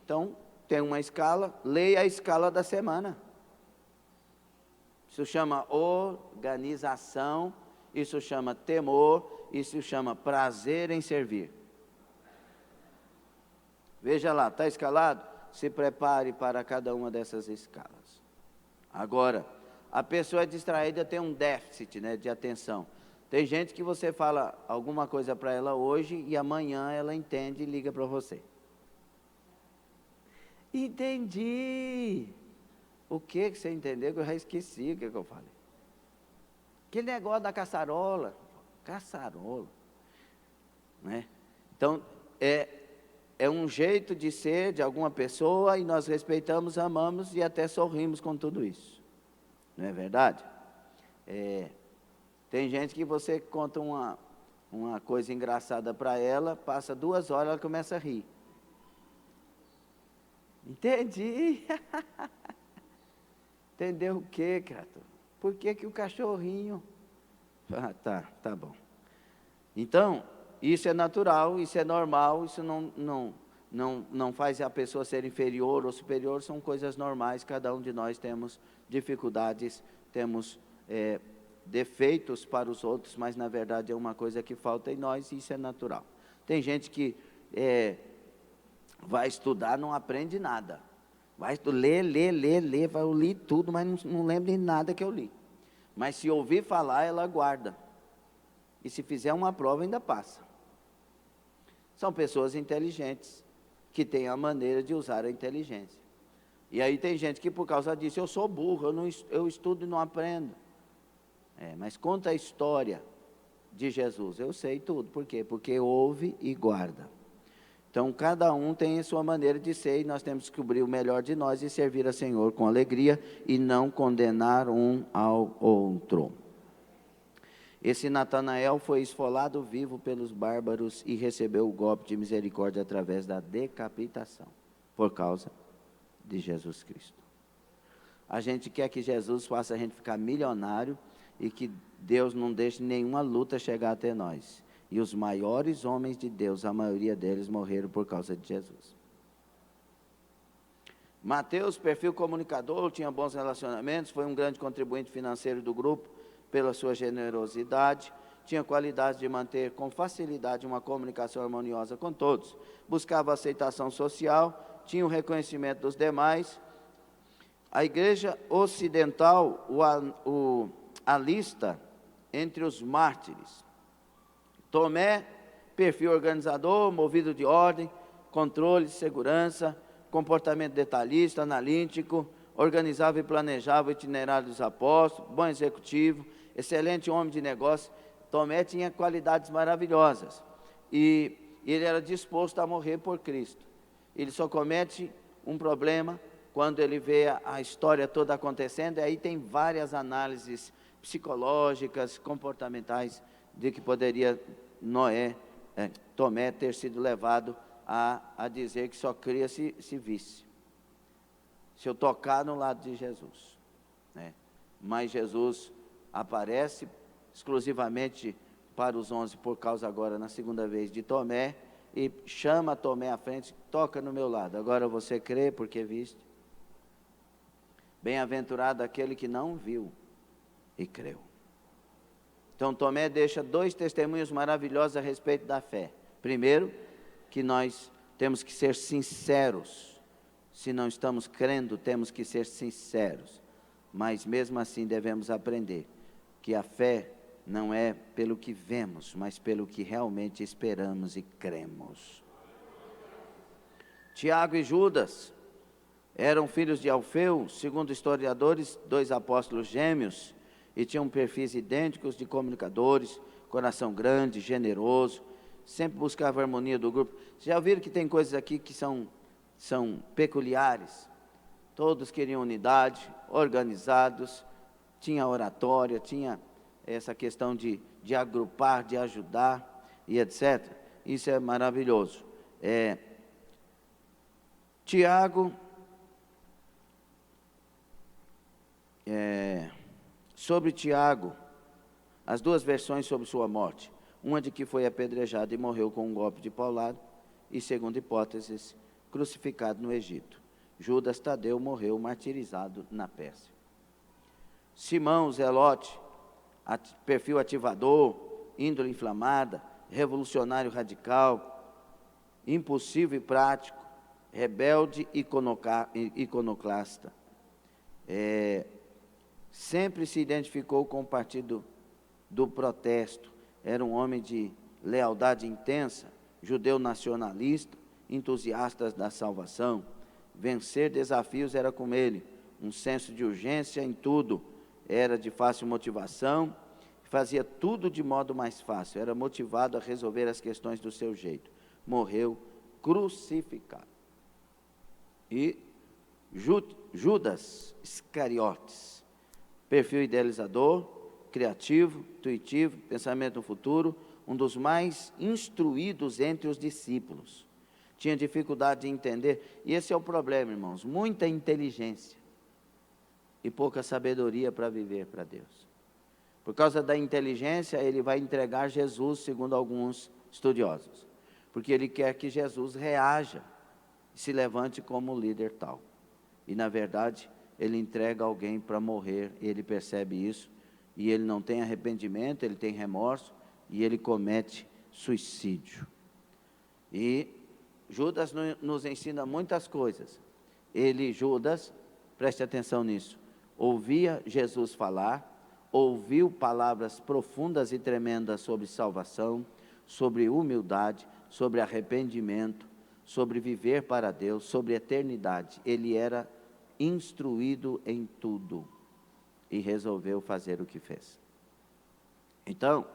Então, tem uma escala, leia a escala da semana. Isso chama organização isso chama temor, isso chama prazer em servir. Veja lá, está escalado? Se prepare para cada uma dessas escalas. Agora, a pessoa distraída tem um déficit, né, de atenção. Tem gente que você fala alguma coisa para ela hoje e amanhã ela entende e liga para você. Entendi. O que você entendeu que eu já esqueci o que eu falei? Aquele negócio da caçarola. Caçarola. Né? Então, é um jeito de ser de alguma pessoa e nós respeitamos, amamos e até sorrimos com tudo isso. Não é verdade? Tem gente que você conta uma coisa engraçada para ela, passa 2 horas, ela começa a rir. Entendi. Entendeu o quê, cara? Por que o cachorrinho... Ah, tá bom. Então, isso é natural, isso é normal, isso não faz a pessoa ser inferior ou superior, são coisas normais, cada um de nós temos dificuldades, temos defeitos para os outros, mas na verdade é uma coisa que falta em nós e isso é natural. Tem gente que vai estudar, não aprende nada. Vai ler, eu li tudo, mas não lembro de nada que eu li. Mas se ouvir falar, ela guarda. E se fizer uma prova, ainda passa. São pessoas inteligentes, que têm a maneira de usar a inteligência. E aí tem gente que por causa disso, eu sou burro, eu estudo e não aprendo. Mas conta a história de Jesus, eu sei tudo. Por quê? Porque ouve e guarda. Então, cada um tem a sua maneira de ser e nós temos que descobrir o melhor de nós e servir ao Senhor com alegria e não condenar um ao outro. Esse Natanael foi esfolado vivo pelos bárbaros e recebeu o golpe de misericórdia através da decapitação, por causa de Jesus Cristo. A gente quer que Jesus faça a gente ficar milionário e que Deus não deixe nenhuma luta chegar até nós. E os maiores homens de Deus, a maioria deles morreram por causa de Jesus. Mateus, perfil comunicador, tinha bons relacionamentos, foi um grande contribuinte financeiro do grupo pela sua generosidade, tinha qualidade de manter com facilidade uma comunicação harmoniosa com todos, buscava aceitação social, tinha o reconhecimento dos demais. A igreja ocidental o alista entre os mártires. Tomé, perfil organizador, movido de ordem, controle, segurança, comportamento detalhista, analítico, organizava e planejava o itinerário dos apóstolos, bom executivo, excelente homem de negócio. Tomé tinha qualidades maravilhosas e ele era disposto a morrer por Cristo. Ele só comete um problema quando ele vê a história toda acontecendo, e aí tem várias análises psicológicas, comportamentais, de que poderia Tomé ter sido levado a dizer que só cria se visse. Se eu tocar no lado de Jesus. Né? Mas Jesus aparece exclusivamente para os 11, por causa agora, na segunda vez, de Tomé, e chama Tomé à frente, toca no meu lado. Agora você crê porque viste? Bem-aventurado aquele que não viu e creu. Então, Tomé deixa 2 testemunhos maravilhosos a respeito da fé. Primeiro, que nós temos que ser sinceros. Se não estamos crendo, temos que ser sinceros. Mas, mesmo assim, devemos aprender que a fé não é pelo que vemos, mas pelo que realmente esperamos e cremos. Tiago e Judas eram filhos de Alfeu, segundo historiadores, 2 apóstolos gêmeos, e tinham perfis idênticos de comunicadores, coração grande, generoso, sempre buscava a harmonia do grupo. Vocês já viram que tem coisas aqui que são peculiares? Todos queriam unidade, organizados, tinha oratória, tinha essa questão de agrupar, de ajudar e etc. Isso é maravilhoso. Tiago, sobre Tiago, as 2 versões sobre sua morte. Uma de que foi apedrejado e morreu com um golpe de paulado, e segunda hipótese, crucificado no Egito. Judas Tadeu morreu martirizado na Pérsia. Simão, Zelote, perfil ativador, índole inflamada, revolucionário radical, impulsivo e prático, rebelde e iconoclasta. Sempre se identificou com o partido do protesto. Era um homem de lealdade intensa, judeu nacionalista, entusiasta da salvação. Vencer desafios era com ele, um senso de urgência em tudo, era de fácil motivação, fazia tudo de modo mais fácil, era motivado a resolver as questões do seu jeito. Morreu crucificado. E Judas Iscariotes, perfil idealizador, criativo, intuitivo, pensamento no futuro, um dos mais instruídos entre os discípulos. Tinha dificuldade de entender, e esse é o problema, irmãos, muita inteligência e pouca sabedoria para viver para Deus. Por causa da inteligência, ele vai entregar Jesus, segundo alguns estudiosos, porque ele quer que Jesus reaja, se levante como líder tal. E na verdade, ele entrega alguém para morrer, ele percebe isso, e ele não tem arrependimento, ele tem remorso, e ele comete suicídio. E Judas nos ensina muitas coisas. Judas, preste atenção nisso, ouvia Jesus falar, ouviu palavras profundas e tremendas sobre salvação, sobre humildade, sobre arrependimento, sobre viver para Deus, sobre eternidade. Ele era instruído em tudo e resolveu fazer o que fez. Então,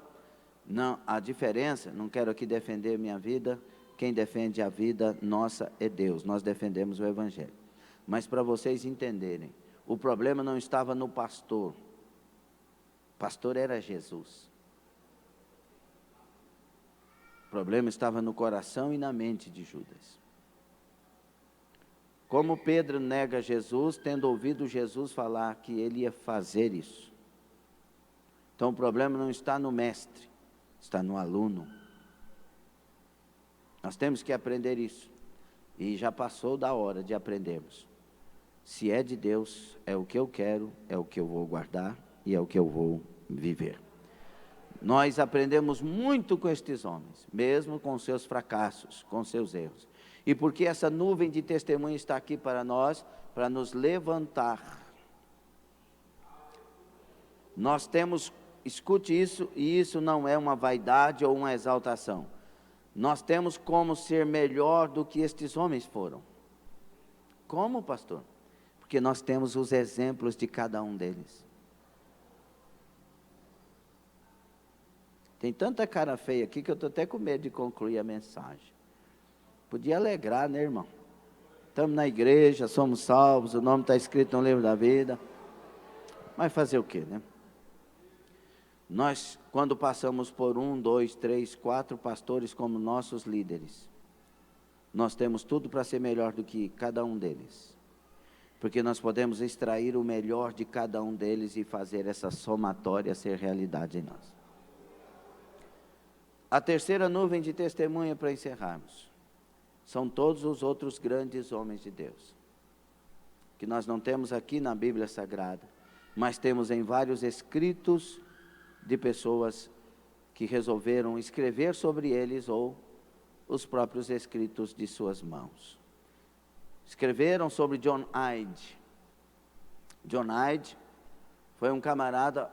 a diferença, não quero aqui defender minha vida, quem defende a vida nossa é Deus, nós defendemos o Evangelho. Mas para vocês entenderem, o problema não estava no pastor, o pastor era Jesus. O problema estava no coração e na mente de Judas. Como Pedro nega Jesus, tendo ouvido Jesus falar que ele ia fazer isso. Então o problema não está no mestre, está no aluno. Nós temos que aprender isso. E já passou da hora de aprendermos. Se é de Deus, é o que eu quero, é o que eu vou guardar e é o que eu vou viver. Nós aprendemos muito com estes homens, mesmo com seus fracassos, com seus erros. E porque essa nuvem de testemunho está aqui para nós, para nos levantar. Nós temos, escute isso, e isso não é uma vaidade ou uma exaltação. Nós temos como ser melhor do que estes homens foram. Como, pastor? Porque nós temos os exemplos de cada um deles. Tem tanta cara feia aqui que eu estou até com medo de concluir a mensagem. Podia alegrar, né, irmão? Estamos na igreja, somos salvos, o nome está escrito no livro da vida. Mas fazer o quê, né? Nós, quando passamos por 1, 2, 3, 4 pastores como nossos líderes, nós temos tudo para ser melhor do que cada um deles. Porque nós podemos extrair o melhor de cada um deles e fazer essa somatória ser realidade em nós. A terceira nuvem de testemunha para encerrarmos, são todos os outros grandes homens de Deus, que nós não temos aqui na Bíblia Sagrada, mas temos em vários escritos de pessoas que resolveram escrever sobre eles ou os próprios escritos de suas mãos. Escreveram sobre John Hyde. John Hyde foi um camarada,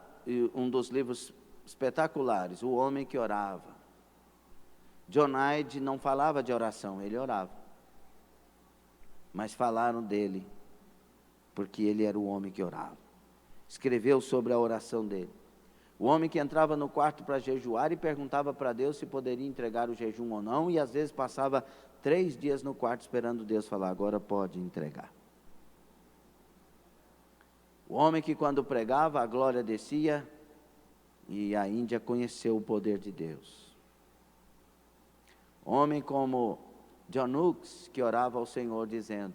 um dos livros espetaculares, O Homem que Orava. John Hyde não falava de oração, ele orava. Mas falaram dele, porque ele era o homem que orava. Escreveu sobre a oração dele. O homem que entrava no quarto para jejuar e perguntava para Deus se poderia entregar o jejum ou não, e às vezes passava 3 dias no quarto esperando Deus falar, agora pode entregar. O homem que quando pregava a glória descia, e a Índia conheceu o poder de Deus. Homem como John Hughes, que orava ao Senhor dizendo,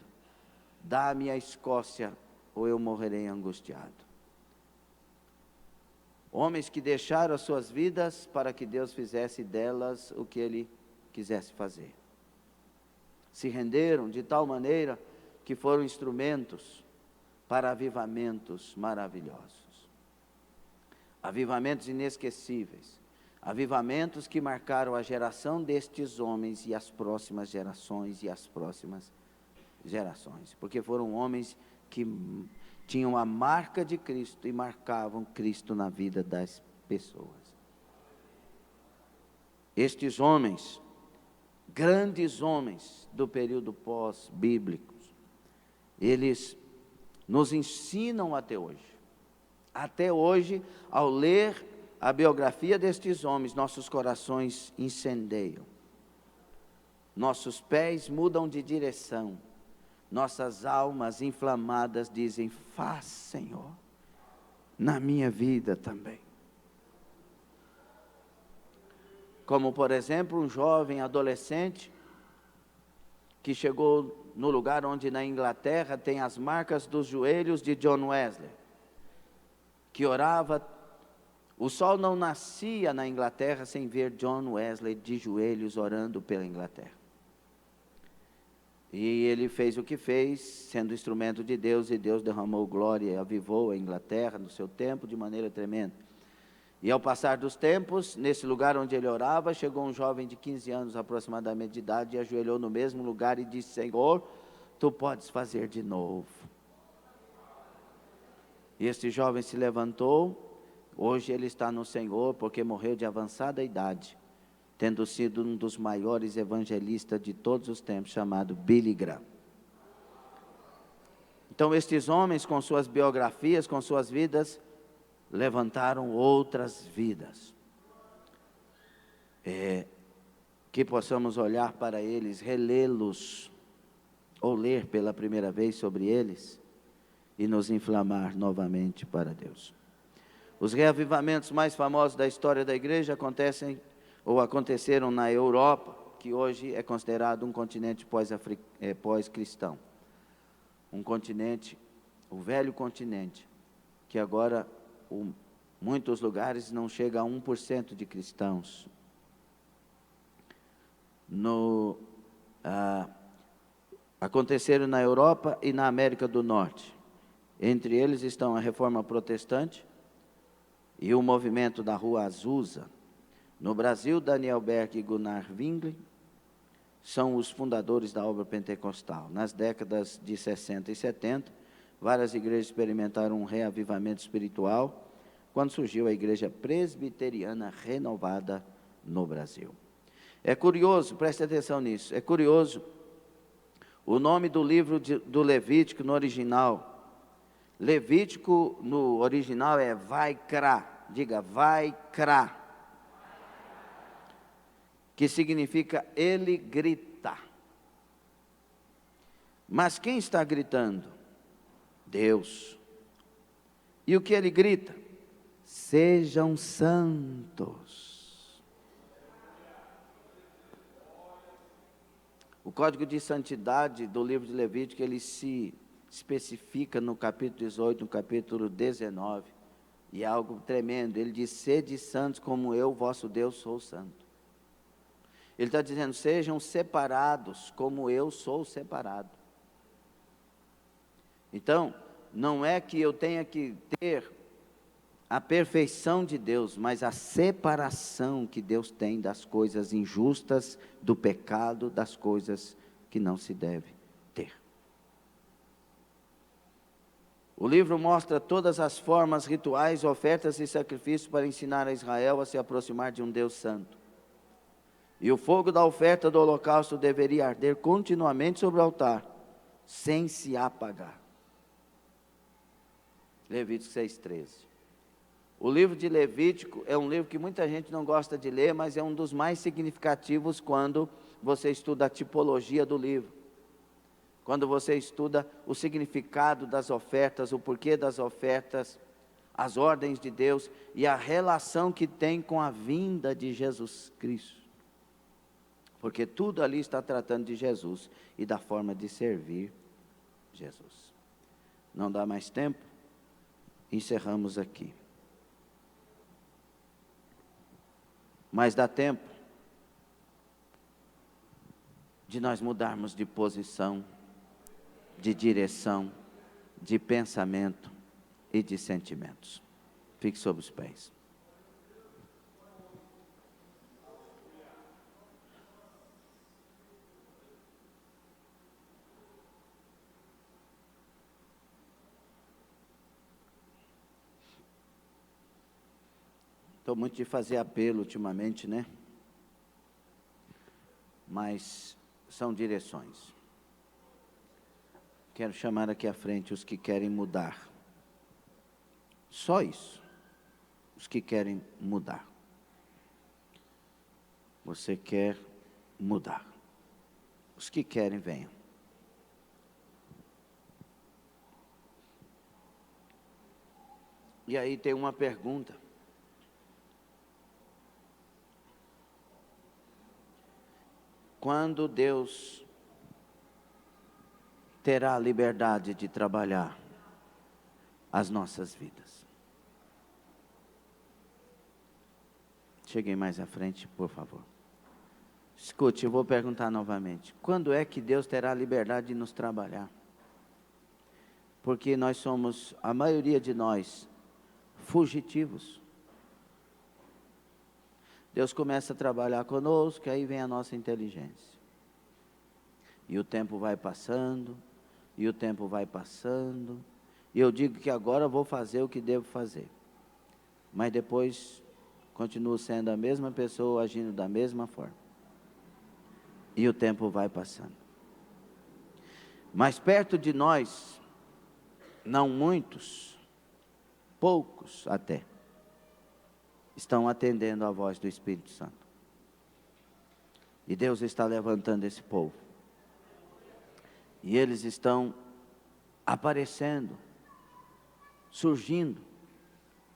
dá-me a Escócia ou eu morrerei angustiado. Homens que deixaram as suas vidas para que Deus fizesse delas o que Ele quisesse fazer. Se renderam de tal maneira que foram instrumentos para avivamentos maravilhosos. avivamentos inesquecíveis, avivamentos que marcaram a geração destes homens e as próximas gerações e as próximas gerações, porque foram homens que tinham a marca de Cristo e marcavam Cristo na vida das pessoas. Estes homens, grandes homens do período pós-bíblico, eles nos ensinam até hoje. Até hoje, ao ler a biografia destes homens, nossos corações incendeiam, nossos pés mudam de direção, nossas almas inflamadas dizem: faz, Senhor, na minha vida também. Como, por exemplo, um jovem adolescente que chegou no lugar onde na Inglaterra tem as marcas dos joelhos de John Wesley, que orava. O sol não nascia na Inglaterra sem ver John Wesley de joelhos orando pela Inglaterra. E ele fez o que fez, sendo instrumento de Deus, e Deus derramou glória e avivou a Inglaterra no seu tempo de maneira tremenda. E ao passar dos tempos, nesse lugar onde ele orava, chegou um jovem de 15 anos aproximadamente de idade e ajoelhou no mesmo lugar e disse: Senhor, tu podes fazer de novo. E este jovem se levantou, hoje ele está no Senhor porque morreu de avançada idade, tendo sido um dos maiores evangelistas de todos os tempos, chamado Billy Graham. Então estes homens, com suas biografias, com suas vidas, levantaram outras vidas. Que possamos olhar para eles, relê-los, ou ler pela primeira vez sobre eles, e nos inflamar novamente para Deus. Os reavivamentos mais famosos da história da igreja aconteceram na Europa, que hoje é considerado um continente pós-cristão. Um continente, o velho continente, que agora, muitos lugares não chega a 1% de cristãos. Aconteceram na Europa e na América do Norte. Entre eles estão a Reforma Protestante e o movimento da Rua Azusa. No Brasil, Daniel Berg e Gunnar Wingren são os fundadores da obra pentecostal. Nas décadas de 60 e 70, várias igrejas experimentaram um reavivamento espiritual, quando surgiu a igreja presbiteriana renovada no Brasil. É curioso, preste atenção nisso, é curioso, o nome do livro do Levítico no original. Levítico no original é Vaikra, diga Vaikra, que significa ele grita. Mas quem está gritando? Deus. E o que ele grita? Sejam santos. O código de santidade do livro de Levítico, ele se especifica no capítulo 18, no capítulo 19, e é algo tremendo. Ele diz: sede santos como eu, vosso Deus, sou santo. Ele está dizendo: sejam separados como eu sou separado. Então, não é que eu tenha que ter a perfeição de Deus, mas a separação que Deus tem das coisas injustas, do pecado, das coisas que não se deve ter. O livro mostra todas as formas, rituais, ofertas e sacrifícios para ensinar a Israel a se aproximar de um Deus santo. E o fogo da oferta do holocausto deveria arder continuamente sobre o altar, sem se apagar. Levítico 6,13. O livro de Levítico é um livro que muita gente não gosta de ler, mas é um dos mais significativos quando você estuda a tipologia do livro. Quando você estuda o significado das ofertas, o porquê das ofertas, as ordens de Deus e a relação que tem com a vinda de Jesus Cristo. Porque tudo ali está tratando de Jesus e da forma de servir Jesus. Não dá mais tempo? Encerramos aqui. Mas dá tempo de nós mudarmos de posição, de direção, de pensamento e de sentimentos. Fique sobre os pés. Estou muito de fazer apelo ultimamente, né? Mas são direções. Quero chamar aqui à frente os que querem mudar. Só isso. Os que querem mudar. Você quer mudar. Os que querem, venham. E aí tem uma pergunta. Quando Deus terá a liberdade de trabalhar as nossas vidas? Cheguem mais à frente, por favor. Escute, eu vou perguntar novamente. Quando é que Deus terá a liberdade de nos trabalhar? Porque nós somos, a maioria de nós, fugitivos. Deus começa a trabalhar conosco, aí vem a nossa inteligência. E o tempo vai passando, e o tempo vai passando, e eu digo que agora vou fazer o que devo fazer. Mas depois, continuo sendo a mesma pessoa, agindo da mesma forma. E o tempo vai passando. Mas perto de nós, não muitos, poucos até, estão atendendo à voz do Espírito Santo. E Deus está levantando esse povo. E eles estão aparecendo, surgindo.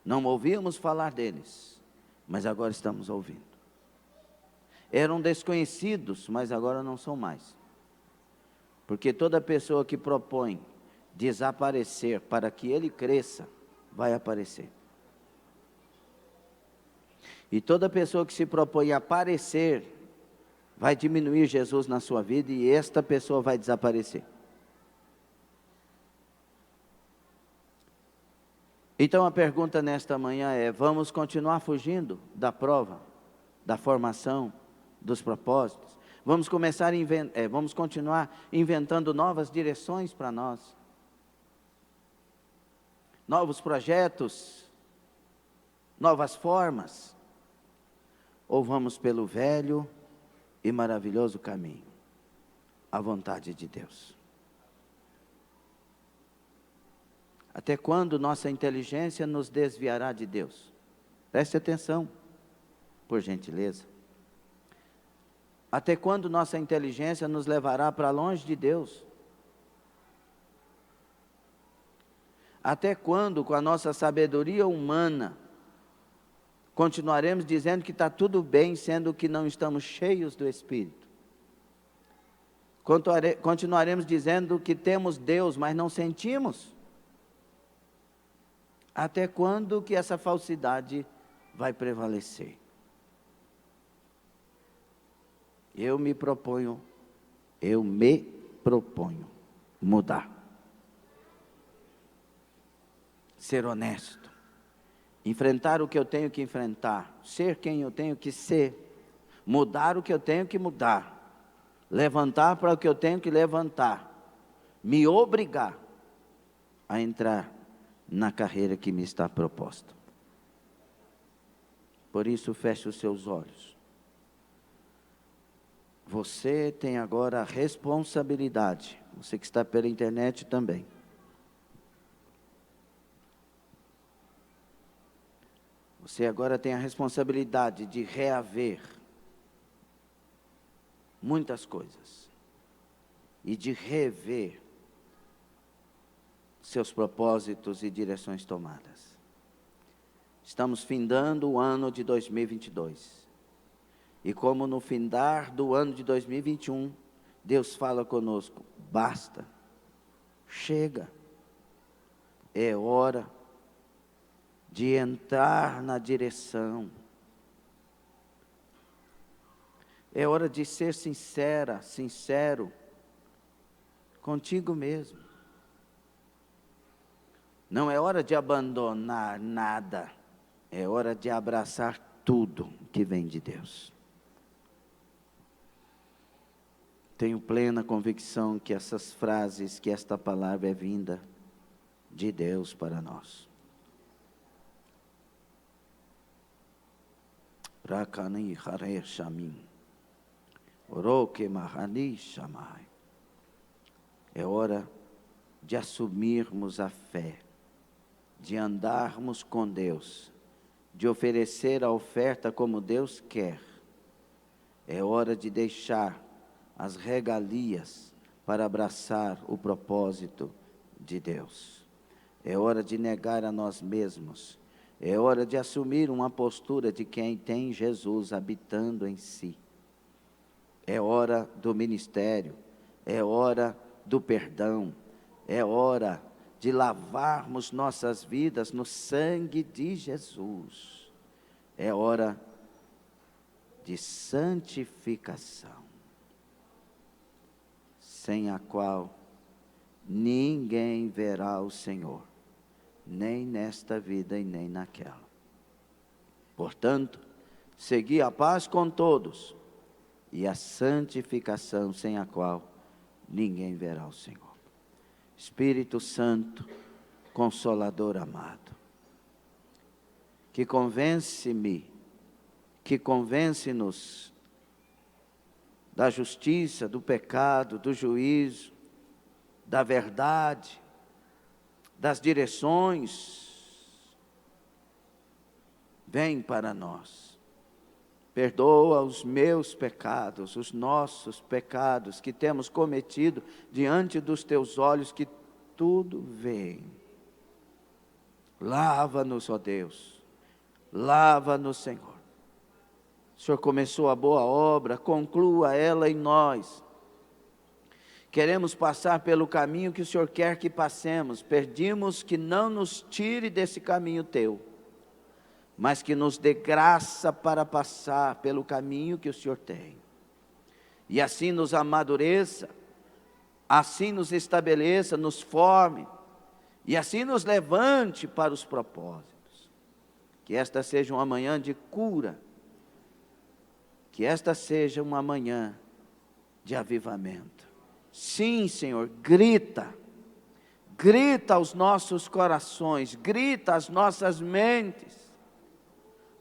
Não ouvíamos falar deles, mas agora estamos ouvindo. Eram desconhecidos, mas agora não são mais. Porque toda pessoa que propõe desaparecer para que ele cresça, vai aparecer. E toda pessoa que se propõe a aparecer, vai diminuir Jesus na sua vida e esta pessoa vai desaparecer. Então a pergunta nesta manhã é: vamos continuar fugindo da prova, da formação, dos propósitos? Vamos continuar inventando novas direções para nós? Novos projetos? Novas formas? Ou vamos pelo velho e maravilhoso caminho, a vontade de Deus? Até quando nossa inteligência nos desviará de Deus? Preste atenção, por gentileza. Até quando nossa inteligência nos levará para longe de Deus? Até quando, com a nossa sabedoria humana, continuaremos dizendo que está tudo bem, sendo que não estamos cheios do Espírito? Continuaremos dizendo que temos Deus, mas não sentimos? Até quando que essa falsidade vai prevalecer? Eu me proponho mudar. Ser honesto. Enfrentar o que eu tenho que enfrentar. Ser quem eu tenho que ser. Mudar o que eu tenho que mudar. Levantar para o que eu tenho que levantar. Me obrigar a entrar na carreira que me está proposta. Por isso, feche os seus olhos. Você tem agora a responsabilidade, você que está pela internet também, você agora tem a responsabilidade de reaver muitas coisas e de rever seus propósitos e direções tomadas. Estamos findando o ano de 2022. E como no findar do ano de 2021, Deus fala conosco: basta, chega, é hora de entrar na direção, é hora de ser sincero contigo mesmo. Não é hora de abandonar nada, é hora de abraçar tudo que vem de Deus. Tenho plena convicção que essas frases, que esta palavra é vinda de Deus para nós. Rakani Hare Shamin. Oroke Mahani Shamai. É hora de assumirmos a fé, de andarmos com Deus, de oferecer a oferta como Deus quer. É hora de deixar as regalias para abraçar o propósito de Deus. É hora de negar a nós mesmos. É hora de assumir uma postura de quem tem Jesus habitando em si. É hora do ministério, é hora do perdão, é hora de lavarmos nossas vidas no sangue de Jesus. É hora de santificação, sem a qual ninguém verá o Senhor, nem nesta vida e nem naquela. Portanto, segui a paz com todos e a santificação, sem a qual ninguém verá o Senhor. Espírito Santo, Consolador amado, que convence-me, que convence-nos da justiça, do pecado, do juízo, da verdade, das direções, vem para nós. Perdoa os meus pecados, os nossos pecados que temos cometido diante dos teus olhos, que tudo vem. Lava-nos, ó Deus, lava-nos, Senhor. O Senhor começou a boa obra, conclua ela em nós. Queremos passar pelo caminho que o Senhor quer que passemos. Pedimos que não nos tire desse caminho teu, mas que nos dê graça para passar pelo caminho que o Senhor tem. E assim nos amadureça, assim nos estabeleça, nos forme, e assim nos levante para os propósitos. Que esta seja uma manhã de cura, que esta seja uma manhã de avivamento. Sim, Senhor, grita aos nossos corações, grita às nossas mentes,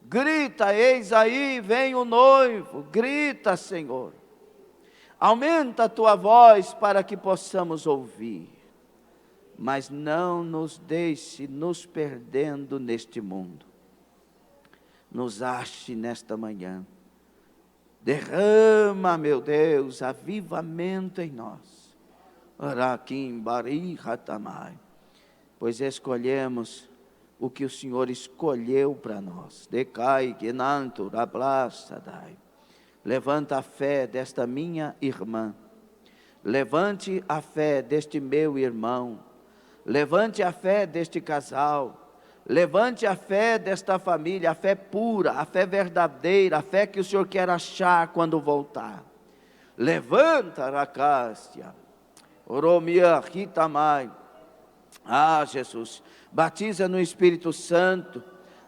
grita, eis aí, vem o noivo, grita, Senhor, aumenta a tua voz para que possamos ouvir, mas não nos deixe nos perdendo neste mundo, nos ache nesta manhã. Derrama, meu Deus, avivamento em nós. Arakim Bari Hatamai. Pois escolhemos o que o Senhor escolheu para nós. Decai, Genanto, Rablasadai. Levanta a fé desta minha irmã. Levante a fé deste meu irmão. Levante a fé deste casal. Levante a fé desta família, a fé pura, a fé verdadeira, a fé que o Senhor quer achar quando voltar. Levanta, Racástia, Oromia, Ritamai. Ah, Jesus, batiza no Espírito Santo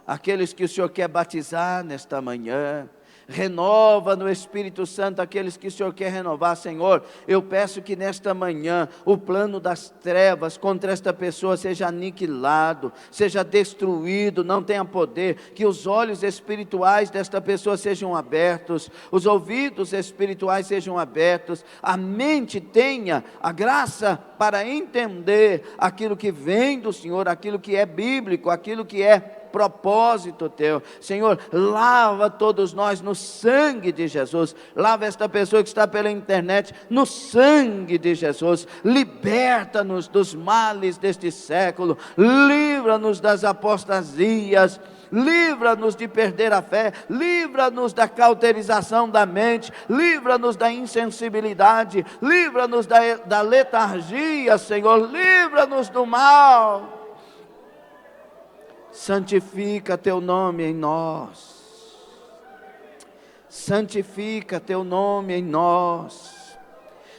aqueles que o Senhor quer batizar nesta manhã. Renova no Espírito Santo aqueles que o Senhor quer renovar, Senhor. Eu peço que nesta manhã o plano das trevas contra esta pessoa seja aniquilado, seja destruído, não tenha poder. Que os olhos espirituais desta pessoa sejam abertos, os ouvidos espirituais sejam abertos, a mente tenha a graça para entender aquilo que vem do Senhor, aquilo que é bíblico, aquilo que é propósito teu. Senhor, lava todos nós no sangue de Jesus. Lava esta pessoa que está pela internet no sangue de Jesus. Liberta-nos dos males deste século. Livra-nos das apostasias. Livra-nos de perder a fé. Livra-nos da cauterização da mente. Livra-nos da insensibilidade. Livra-nos da letargia, Senhor. Livra-nos do mal. Santifica teu nome em nós. Santifica teu nome em nós.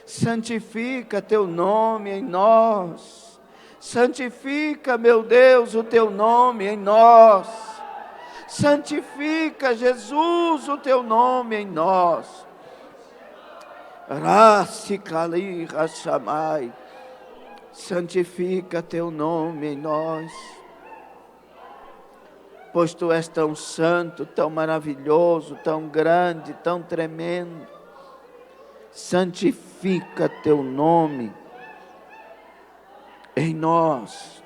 Santifica teu nome em nós. Santifica, meu Deus, o teu nome em nós. Santifica, Jesus, o teu nome em nós. Rasikali Rashamai. Santifica teu nome em nós. pois Tu és tão santo, tão maravilhoso, tão grande, tão tremendo. Santifica Teu nome em nós.